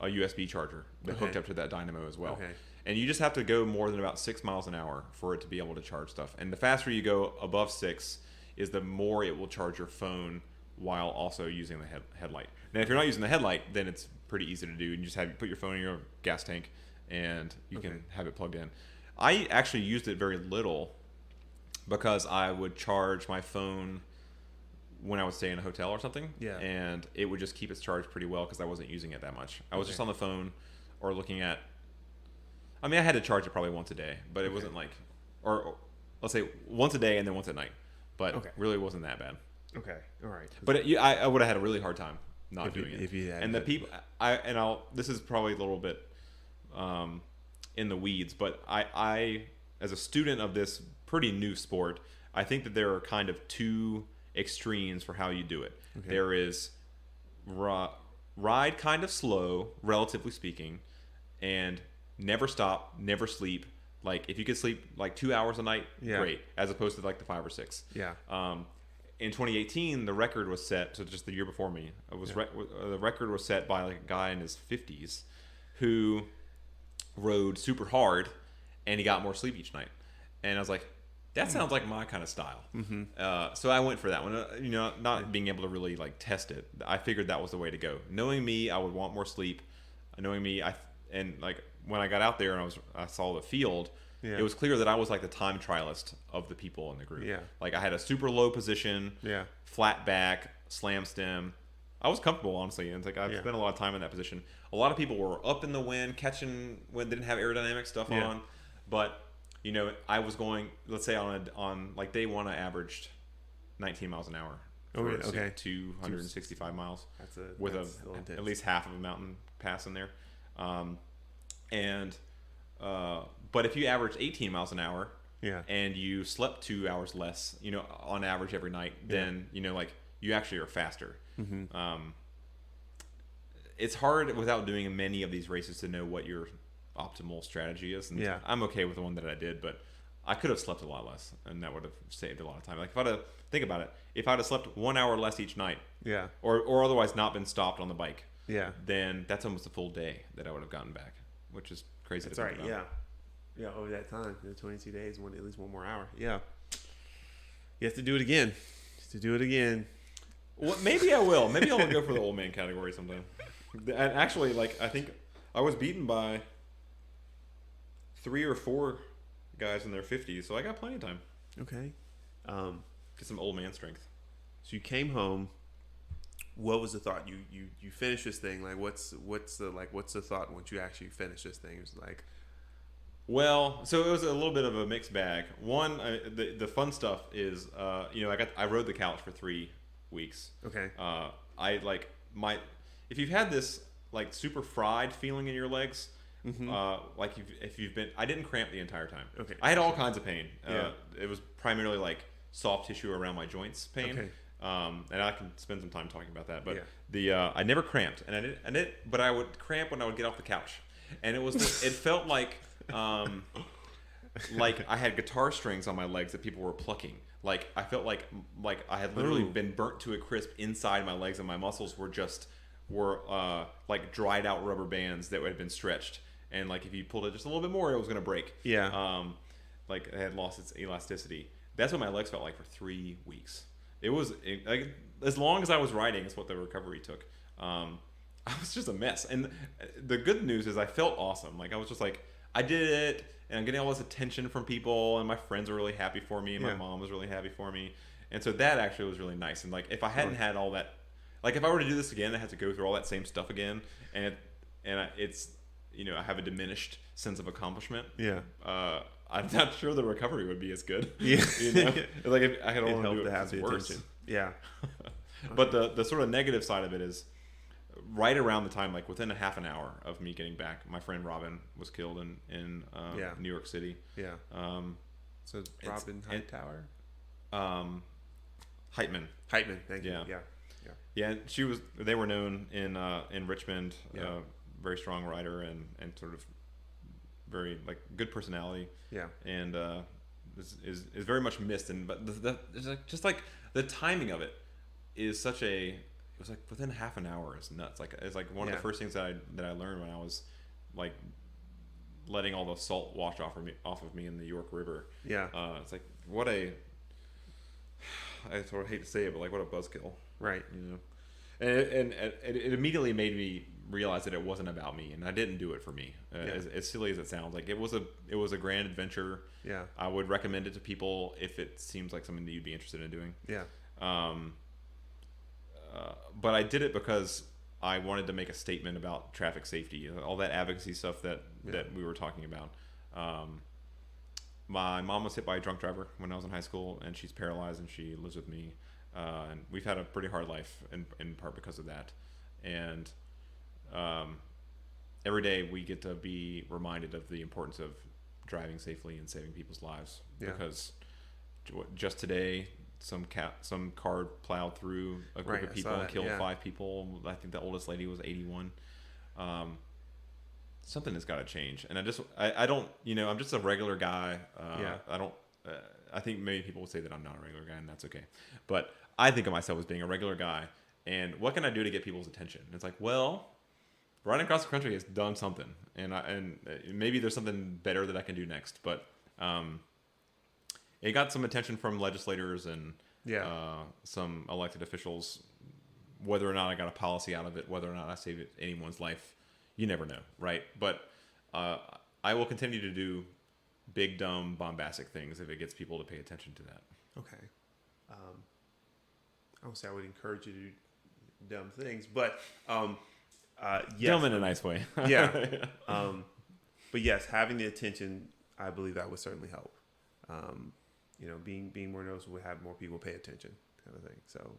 USB charger that hooked up to that dynamo as well. Okay. And you just have to go more than about 6 miles an hour for it to be able to charge stuff. And the faster you go above 6 is the more it will charge your phone while also using the headlight. Now, if you're not using the headlight, then it's pretty easy to do. You just put your phone in your gas tank, and you can have it plugged in. I actually used it very little, because I would charge my phone when I would stay in a hotel or something, and it would just keep its charge pretty well, because I wasn't using it that much. I was just on the phone or looking at. I mean, I had to charge it probably once a day, but it wasn't like, or let's say once a day and then once at night, but really wasn't that bad. Okay, all right. But I would have had a really hard time not doing it. If you had, and the people, this is probably a little bit in the weeds, but I as a student of this pretty new sport, I think that there are kind of two extremes for how you do it. There is ride kind of slow, relatively speaking, and never stop, never sleep. Like, if you could sleep like 2 hours a night, great, as opposed to like the 5 or 6. In 2018, the record was set, so just the year before me, the record was set by like a guy in his 50s who rode super hard, and he got more sleep each night. And I was like, that sounds like my kind of style. So I went for that one. Not being able to really like test it, I figured that was the way to go. Knowing me, I would want more sleep. Knowing me, and like when I got out there and I saw the field, it was clear that I was like the time trialist of the people in the group. Like, I had a super low position, flat back, slam stem. I was comfortable, honestly, and it's like I've spent a lot of time in that position. A lot of people were up in the wind, catching when they didn't have aerodynamic stuff on, but I was going, let's say on like day one, I averaged 19 miles an hour. Okay. 265 miles with intense. at least half of a mountain pass in there. But if you average 18 miles an hour and you slept 2 hours less, on average every night, then, like you actually are faster. Mm-hmm. It's hard without doing many of these races to know what your optimal strategy is. And I'm okay with the one that I did, but I could have slept a lot less, and that would have saved a lot of time. Like think about it, if I'd have slept 1 hour less each night, or otherwise not been stopped on the bike, then that's almost a full day that I would have gotten back, which is crazy. That's right. Yeah. Over that time, 22 days, at least one more hour. Yeah. You have to do it again. Well, maybe I will. Maybe I'll go for the old man category sometime. And actually, like, I think I was beaten by 3 or 4 guys in their 50s, so I got plenty of time. Okay. Get some old man strength. So you came home. What was the thought? You finished this thing. Like, what's the thought once you actually finish this thing? It was like, well, so it was a little bit of a mixed bag. One, the fun stuff is, I rode the couch for 3 weeks. Okay. If you've had this like super fried feeling in your legs, mm-hmm. if you've been, I didn't cramp the entire time. Okay. I had all kinds of pain. It was primarily like soft tissue around my joints pain. Okay. And I can spend some time talking about that. But I never cramped, but I would cramp when I would get off the couch, and it felt like I had guitar strings on my legs that people were plucking. Like I felt like I had literally been burnt to a crisp inside my legs, and my muscles were like dried out rubber bands that had been stretched, and like if you pulled it just a little bit more, it was going to break. Like it had lost its elasticity. That's what my legs felt like for 3 weeks. It was like as long as I was riding is what the recovery took. I was just a mess, and the good news is I felt awesome. Like I was just like, I did it, and I'm getting all this attention from people, and my friends are really happy for me, and my mom was really happy for me, and so that actually was really nice. And like if I hadn't had all that, like if I were to do this again, I had to go through all that same stuff again, and it's I have a diminished sense of accomplishment. I'm not sure the recovery would be as good. Like if I had all to do it, have the worse. Attention. But the sort of negative side of it is right around the time, like within a half an hour of me getting back, my friend Robin was killed in New York City. So Robin Hightower? Heitman. Thank you. Yeah. They were known in Richmond, very strong rider and sort of very like good personality. And is very much missed. But just like the timing of it is such a. It was like within half an hour. It's nuts. Like it's like one of the first things that I learned when I was like letting all the salt wash off of me in the York River. It's like what a. I sort of hate to say it, but like what a buzzkill. Right. And it immediately made me realize that it wasn't about me, and I didn't do it for me. As silly as it sounds, like it was a grand adventure. I would recommend it to people if it seems like something that you'd be interested in doing. But I did it because I wanted to make a statement about traffic safety, all that advocacy stuff that we were talking about. My mom was hit by a drunk driver when I was in high school, and she's paralyzed, and she lives with me. And we've had a pretty hard life in part because of that. And every day we get to be reminded of the importance of driving safely and saving people's lives. Because just today, some car plowed through a group of people and killed 5 people. I think the oldest lady was 81. Something has got to change. And I don't, I'm just a regular guy. I don't, I think maybe people would say that I'm not a regular guy, and that's okay. But I think of myself as being a regular guy. And what can I do to get people's attention? And it's like, well, riding across the country has done something. And maybe there's something better that I can do next. But, it got some attention from legislators and some elected officials. Whether or not I got a policy out of it, whether or not I saved anyone's life, you never know, right? But I will continue to do big, dumb, bombastic things if it gets people to pay attention to that. Okay. I would say I would encourage you to do dumb things, but yes. Dumb in a nice way. But yes, having the attention I believe that would certainly help. Being more noticeable would have more people pay attention, kind of thing. So,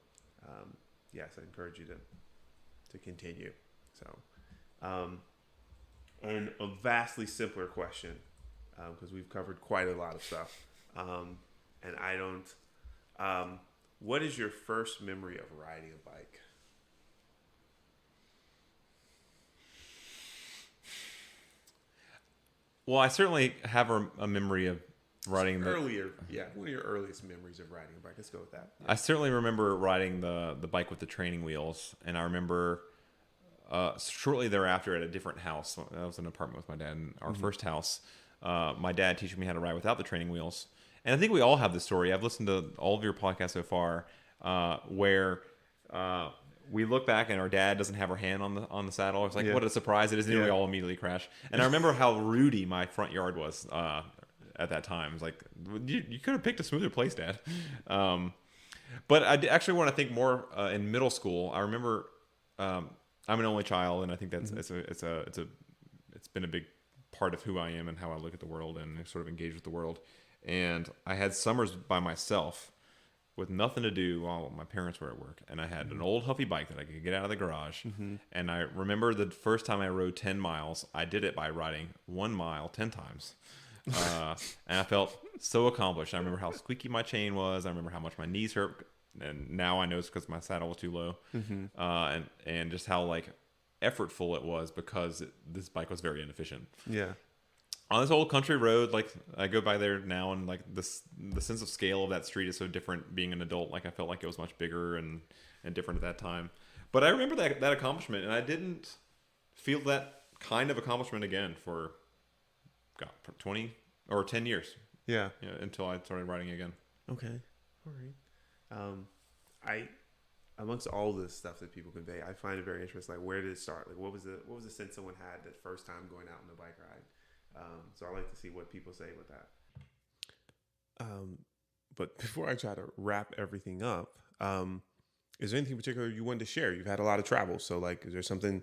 yes, I encourage you to continue. So, and a vastly simpler question, because we've covered quite a lot of stuff. And I don't. What is your first memory of riding a bike? Well, I certainly have a memory of riding one of your earliest memories of riding a bike. Let's go with that. Yeah. I certainly remember riding the bike with the training wheels, and I remember shortly thereafter at a different house. I was in an apartment with my dad in our first house. My dad teaching me how to ride without the training wheels, and I think we all have this story. I've listened to all of your podcasts so far, where we look back and our dad doesn't have her hand on the saddle. It's like, what a surprise it is. And we all immediately crash. And I remember how rooty my front yard was at that time. It was like, you could have picked a smoother place, Dad. But I actually want to think more in middle school. I remember I'm an only child, and I think that's it's been a big part of who I am and how I look at the world and sort of engage with the world. And I had summers by myself with nothing to do while my parents were at work. And I had an old Huffy bike that I could get out of the garage. And I remember the first time I rode 10 miles, I did it by riding 1 mile 10 times. And I felt so accomplished. I remember how squeaky my chain was. I remember how much my knees hurt. And now I know it's because my saddle was too low. And just how like effortful it was because this bike was very inefficient. Yeah. On this old country road, like I go by there now, and like the sense of scale of that street is so different. Being an adult, like I felt like it was much bigger and different at that time. But I remember that accomplishment, and I didn't feel that kind of accomplishment again for 20 or 10 years. Yeah. Until I started riding again. Okay. All right. I amongst all this stuff that people convey, I find it very interesting. Like, where did it start? Like, what was the sense someone had that first time going out on a bike ride? So I like to see what people say with that. But before I try to wrap everything up, is there anything particular you wanted to share? You've had a lot of travel, so like, is there something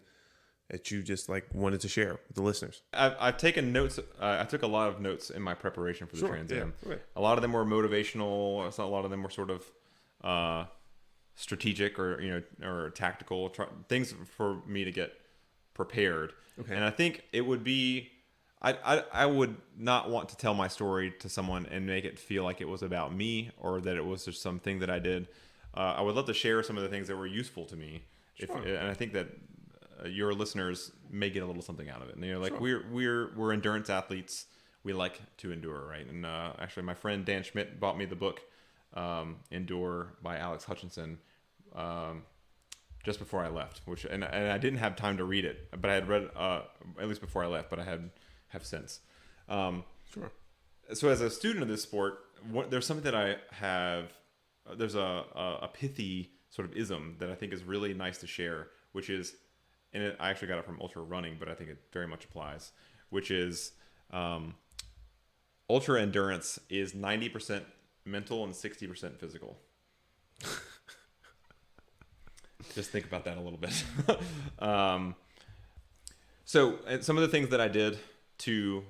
that you just like wanted to share with the listeners? I've taken notes. I took a lot of notes in my preparation for the Trans Am. Yeah, a lot of them were motivational. A lot of them were sort of strategic or tactical things for me to get prepared. Okay. And I think it would be. I would not want to tell my story to someone and make it feel like it was about me or that it was just something that I did. I would love to share some of the things that were useful to me. Sure. And I think that your listeners may get a little something out of it. And like, sure. we're endurance athletes. We like to endure, right? And actually, my friend Dan Schmidt bought me the book Endure by Alex Hutchinson just before I left. And I didn't have time to read it, but I had read at least before I left. But I have since. Sure. So as a student of this sport, there's something that I have. There's a pithy sort of ism that I think is really nice to share, which is, and I actually got it from ultra running, but I think it very much applies, which is ultra endurance is 90% mental and 60% physical. Just think about that a little bit. So some of the things that I did to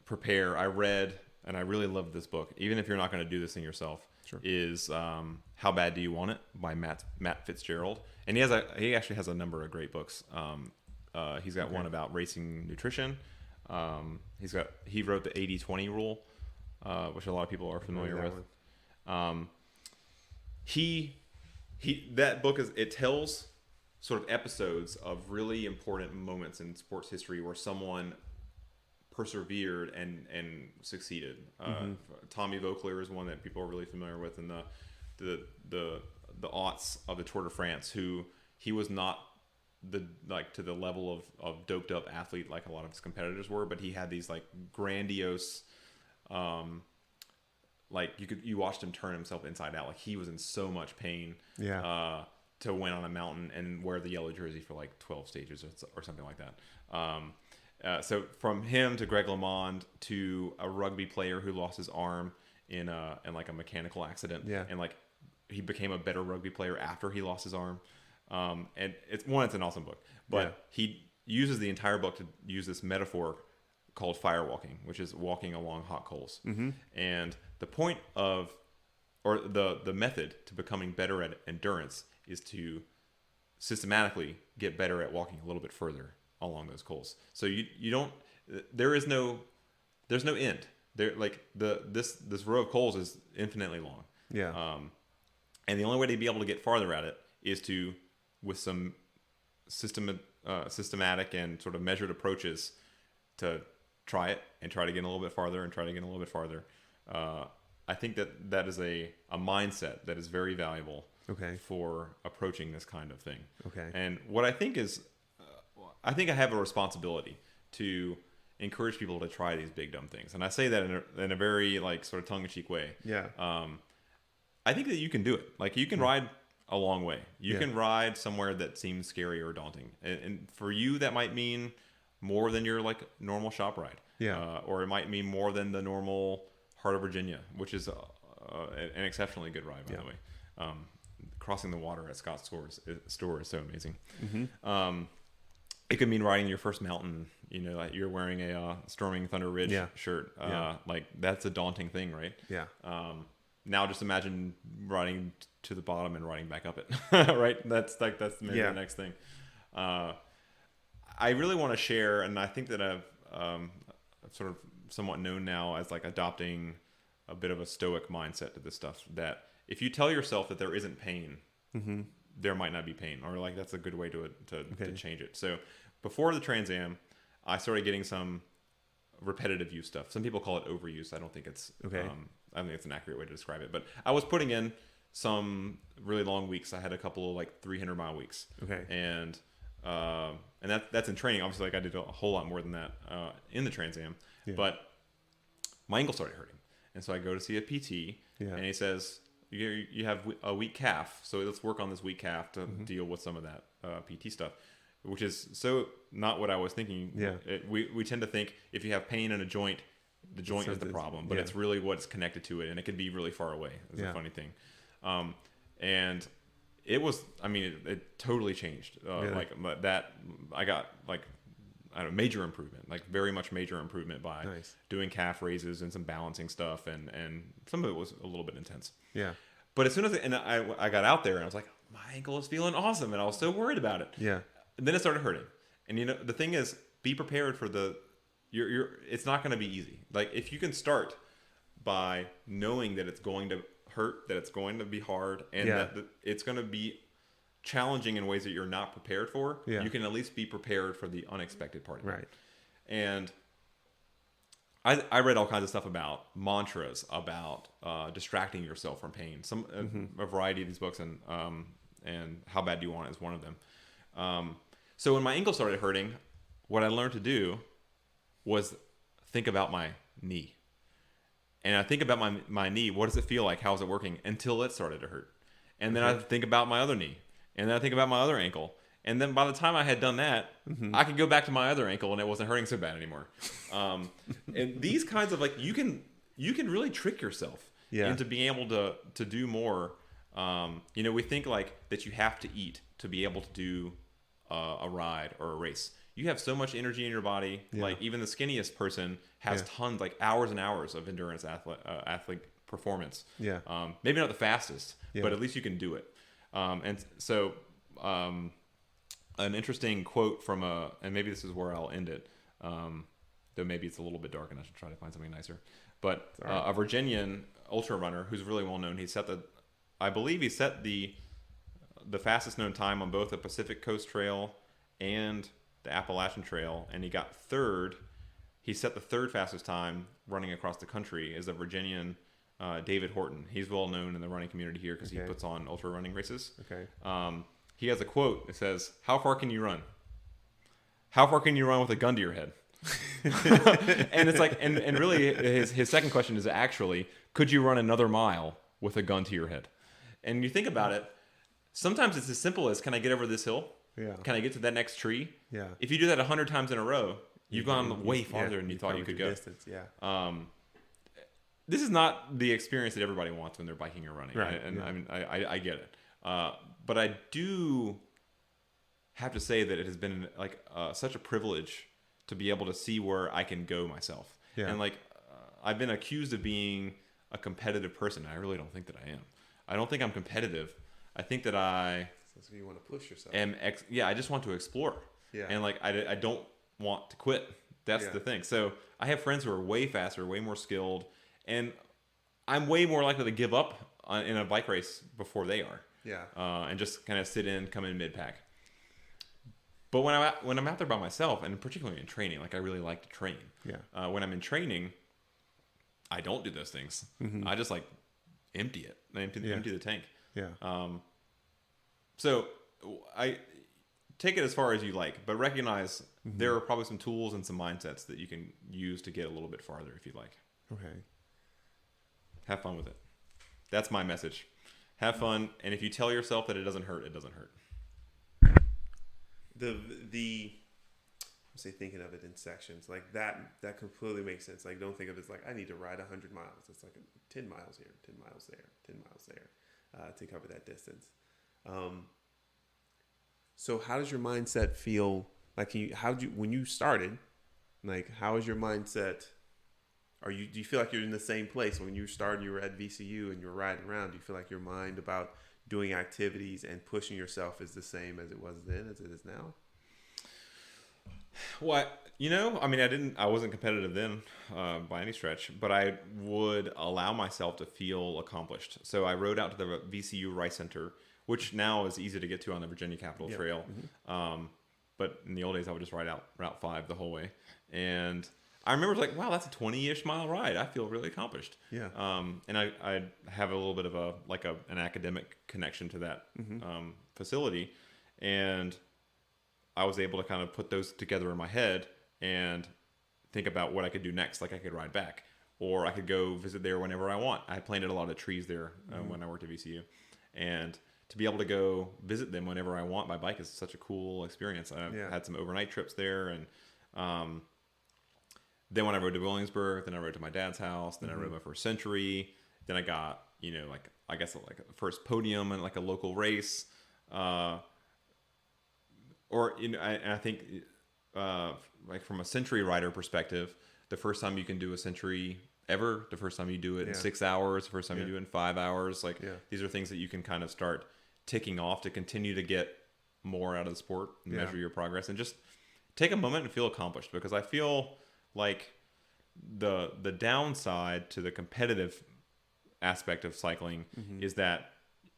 prepare, I read, and I really loved this book, even if you're not going to do this thing yourself, sure. Is How Bad Do You Want It by Matt Fitzgerald. And he actually has a number of great books. He's got one about racing nutrition. He wrote the 80-20 rule, which a lot of people are familiar with. That book tells sort of episodes of really important moments in sports history where someone persevered and succeeded. Tommy Voeckler is one that people are really familiar with, in the aughts of the Tour de France, who he was not to the level of doped up athlete like a lot of his competitors were, but he had these like grandiose, like you watched him turn himself inside out. Like he was in so much pain. Yeah. To win on a mountain and wear the yellow jersey for like 12 stages or something like that. So from him to Greg LeMond to a rugby player who lost his arm in like a mechanical accident. Yeah. And like he became a better rugby player after he lost his arm. And it's an awesome book, but he uses the entire book to use this metaphor called fire walking, which is walking along hot coals. And the point of, or the method to becoming better at endurance is to systematically get better at walking a little bit further along those coals. So you don't, there's no end. There, like this row of coals is infinitely long. Yeah. And the only way to be able to get farther at it is to, with some systematic and sort of measured approaches, to try it and try to get a little bit farther and try to get a little bit farther. I think that is a mindset that is very valuable for approaching this kind of thing. Okay. And what I think is, I think I have a responsibility to encourage people to try these big dumb things. And I say that in a very like sort of tongue-in-cheek way. Yeah. I think that you can do it. Like you can ride a long way. You can ride somewhere that seems scary or daunting. And for you, that might mean more than your like normal shop ride. Yeah. Or it might mean more than the normal Heart of Virginia, which is an exceptionally good ride, by the way. Crossing the water at Scott's store is so amazing. It could mean riding your first mountain. You know, like you're wearing a Storming Thunder Ridge shirt. Like that's a daunting thing, right? Yeah. Now just imagine riding to the bottom and riding back up it, right? That's maybe the next thing. I really want to share, and I think that I've sort of somewhat known now as like adopting a bit of a stoic mindset to this stuff, that if you tell yourself that there isn't pain, there might not be pain, or like that's a good way to change it. So before the Trans Am, I started getting some repetitive use stuff. Some people call it overuse. I don't think it's I think it's an accurate way to describe it, but I was putting in some really long weeks. I had a couple of like 300-mile weeks. And that's in training. Obviously, like I did a whole lot more than that in the Trans Am, but my ankle started hurting, and so I go to see a PT, and he says, "You have a weak calf, so let's work on this weak calf to deal with some of that PT stuff," which is so not what I was thinking. We tend to think if you have pain in a joint, the joint is the problem, but it's really what's connected to it, and it could be really far away. It's a funny thing. And it was, I mean, it totally changed. Like that, I got like, I don't know, major improvement, like very much major improvement by doing calf raises and some balancing stuff. And some of it was a little bit intense. But as soon as, I got out there and I was like, my ankle is feeling awesome. And I was so worried about it. And then it started hurting. And you know, the thing is, be prepared for it's not going to be easy. Like if you can start by knowing that it's going to hurt, that it's going to be hard, and that it's going to be challenging in ways that you're not prepared for, you can at least be prepared for the unexpected part of it. And I read all kinds of stuff about mantras, about distracting yourself from pain. A variety of these books, and How Bad Do You Want It is one of them. So when my ankle started hurting, what I learned to do was think about my knee. And I think about my knee. What does it feel like? How is it working? Until it started to hurt. And then I think about my other knee. And then I think about my other ankle. And then by the time I had done that, I could go back to my other ankle and it wasn't hurting so bad anymore. And these kinds of like, you can really trick yourself into being able to do more. You know, we think like that you have to eat to be able to do a ride or a race. You have so much energy in your body. Like even the skinniest person has tons, like hours and hours of endurance athlete performance. Maybe not the fastest, but at least you can do it. And so an interesting quote from and maybe this is where I'll end it, though maybe it's a little bit dark and I should try to find something nicer. But a Virginian ultra runner who's really well known, I believe he set the fastest known time on both the Pacific Coast Trail and the Appalachian Trail, and he got third. He set the third fastest time running across the country is a Virginian, David Horton. He's well known in the running community here because he puts on ultra running races. He has a quote. It says, "How far can you run? How far can you run with a gun to your head?" And it's like, and really his second question is actually, could you run another mile with a gun to your head? And you think about it, sometimes it's as simple as, can I get over this hill? Can I get to that next tree? If you do that 100 times in a row, you've gone way farther than you thought you could go. Distance, This is not the experience that everybody wants when they're biking or running. I mean, I get it. But I do have to say that it has been like such a privilege to be able to see where I can go myself. Yeah. And like, I've been accused of being a competitive person. I really don't think that I am. I don't think I'm competitive. I think that So you want to push yourself. I just want to explore. Yeah. And like, I don't want to quit. That's the thing. So I have friends who are way faster, way more skilled, and I'm way more likely to give up in a bike race before they are. Yeah. And just kind of come in mid-pack. But when I'm out there by myself, and particularly in training, like I really like to train. Yeah. When I'm in training, I don't do those things. Mm-hmm. I just like empty it. Empty the tank. Yeah. So I take it as far as you like, but recognize there are probably some tools and some mindsets that you can use to get a little bit farther if you'd like. Okay. Have fun with it. That's my message. Have fun, and if you tell yourself that it doesn't hurt, it doesn't hurt. I'm thinking of it in sections like that completely makes sense. Like, don't think of it as like I need to ride 100 miles. It's like 10 miles here, 10 miles there, 10 miles there to cover that distance. So how does your mindset feel? Like, when you started, like, how is your mindset? Do you feel like you're in the same place when you started? You were at VCU and you were riding around. Do you feel like your mind about doing activities and pushing yourself is the same as it was then as it is now? Well, I wasn't competitive then by any stretch, but I would allow myself to feel accomplished. So I rode out to the VCU Rice Center, which now is easy to get to on the Virginia Capitol Trail. Mm-hmm. But in the old days, I would just ride out Route 5 the whole way. And I remember like, wow, that's a 20-ish mile ride. I feel really accomplished. Yeah. And I have a little bit of an academic connection to that facility. And I was able to kind of put those together in my head and think about what I could do next. Like I could ride back, or I could go visit there whenever I want. I planted a lot of trees there when I worked at VCU, and to be able to go visit them whenever I want by bike is such a cool experience. I had some overnight trips there, and then when I rode to Williamsburg, then I rode to my dad's house, then I rode my first century, then I got the first podium in like a local race. I think like from a century rider perspective, the first time you can do a century ever, the first time you do it in 6 hours, the first time you do it in 5 hours, these are things that you can kind of start ticking off to continue to get more out of the sport and measure your progress, and just take a moment and feel accomplished. Because I feel like the downside to the competitive aspect of cycling is that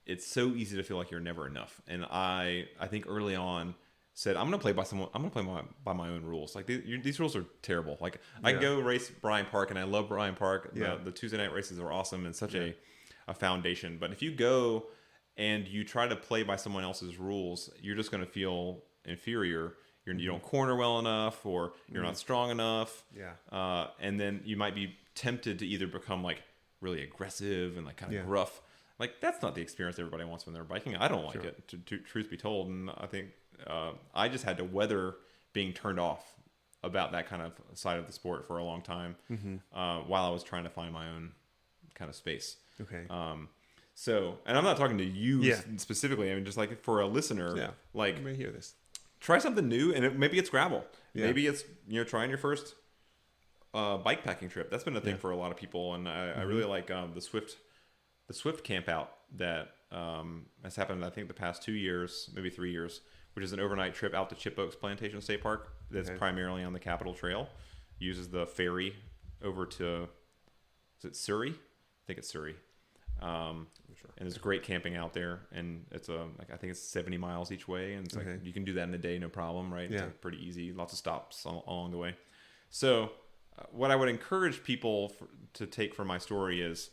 it's so easy to feel like you're never enough. And I think early on said, I'm going to play by my own rules. Like these rules are terrible. Like I can go race Bryant Park, and I love Bryant Park. The Tuesday night races are awesome and such a foundation. But if you go and you try to play by someone else's rules, you're just going to feel inferior. You don't corner well enough, or you're not strong enough. And then you might be tempted to either become like really aggressive and like kind of gruff. Like that's not the experience everybody wants when they're biking. I don't like it, to truth be told. And I think I just had to weather being turned off about that kind of side of the sport for a long time while I was trying to find my own kind of space. Okay. So, and I'm not talking to you specifically. I mean, just like for a listener, like I may hear this. Try something new, and maybe it's gravel. Maybe it's trying your first bike packing trip. That's been a thing for a lot of people, and I really like the Swift camp out that has happened, I think, the past 2 years, maybe 3 years, which is an overnight trip out to Chip Oaks Plantation State Park that's primarily on the Capitol Trail. Uses the ferry over to, is it Surrey? I think it's Surrey. And there's great camping out there, and it's I think it's 70 miles each way, and it's like you can do that in a day, no problem, right? It's like pretty easy, lots of stops along the way. So what I would encourage people to take from my story is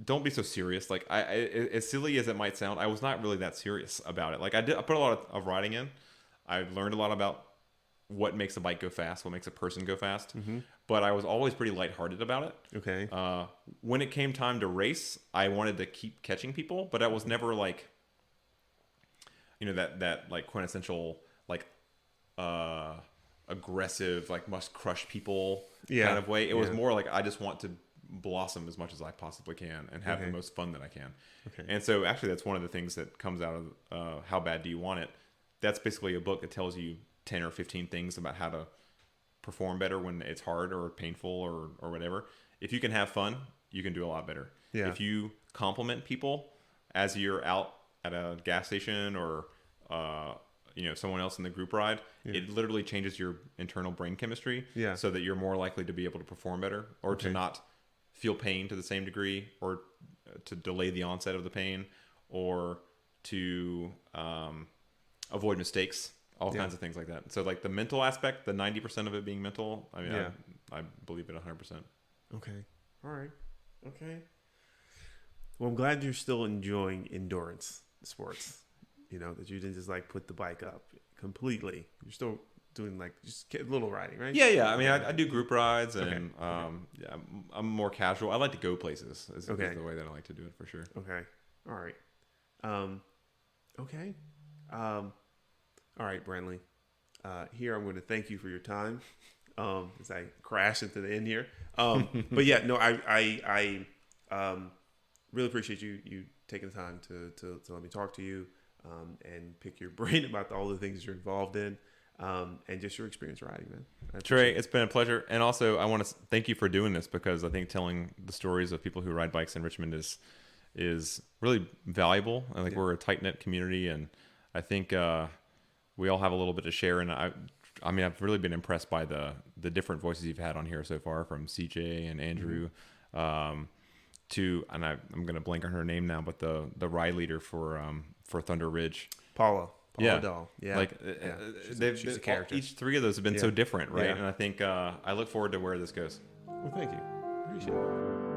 don't be so serious. Like as silly as it might sound, I was not really that serious about it. Like I put a lot of riding in. I learned a lot about what makes a bike go fast, what makes a person go fast. But I was always pretty lighthearted about it. Okay. When it came time to race, I wanted to keep catching people, but I was never like, that like quintessential like aggressive, like must crush people kind of way. It was more like I just want to blossom as much as I possibly can and have the most fun that I can. And so actually that's one of the things that comes out of How Bad Do You Want It? that's basically a book that tells you 10 or 15 things about how to perform better when it's hard or painful or whatever. If you can have fun, you can do a lot better. Yeah. If you compliment people as you're out at a gas station or someone else in the group ride, it literally changes your internal brain chemistry so that you're more likely to be able to perform better or to not feel pain to the same degree, or to delay the onset of the pain, or to avoid mistakes, all kinds of things like that. So like the mental aspect, the 90% of it being mental, I mean, I believe it 100%. Okay. All right. Okay. Well, I'm glad you're still enjoying endurance sports. That you didn't just like put the bike up completely. You're still doing like just a little riding, right? Yeah. I mean, I do group rides, and I'm more casual. I like to go places. Is the way that I like to do it, for sure. Okay. All right. Okay. All right, Brantley. Here I'm going to thank you for your time. As I crash into the end here. But yeah, no, I really appreciate you taking the time to let me talk to you, and pick your brain about all the things you're involved in, and just your experience riding, man. Trey, it's been a pleasure. And also, I want to thank you for doing this, because I think telling the stories of people who ride bikes in Richmond is really valuable. I think we're a tight-knit community, and I think we all have a little bit to share. And I mean, I've really been impressed by the different voices you've had on here so far, from CJ and Andrew, to, and I'm going to blank on her name now, but the ride leader for Thunder Ridge, Paula Dahl. Yeah, like she's a character. Each three of those have been so different, right? And I think I look forward to where this goes. Well, thank you. Appreciate it.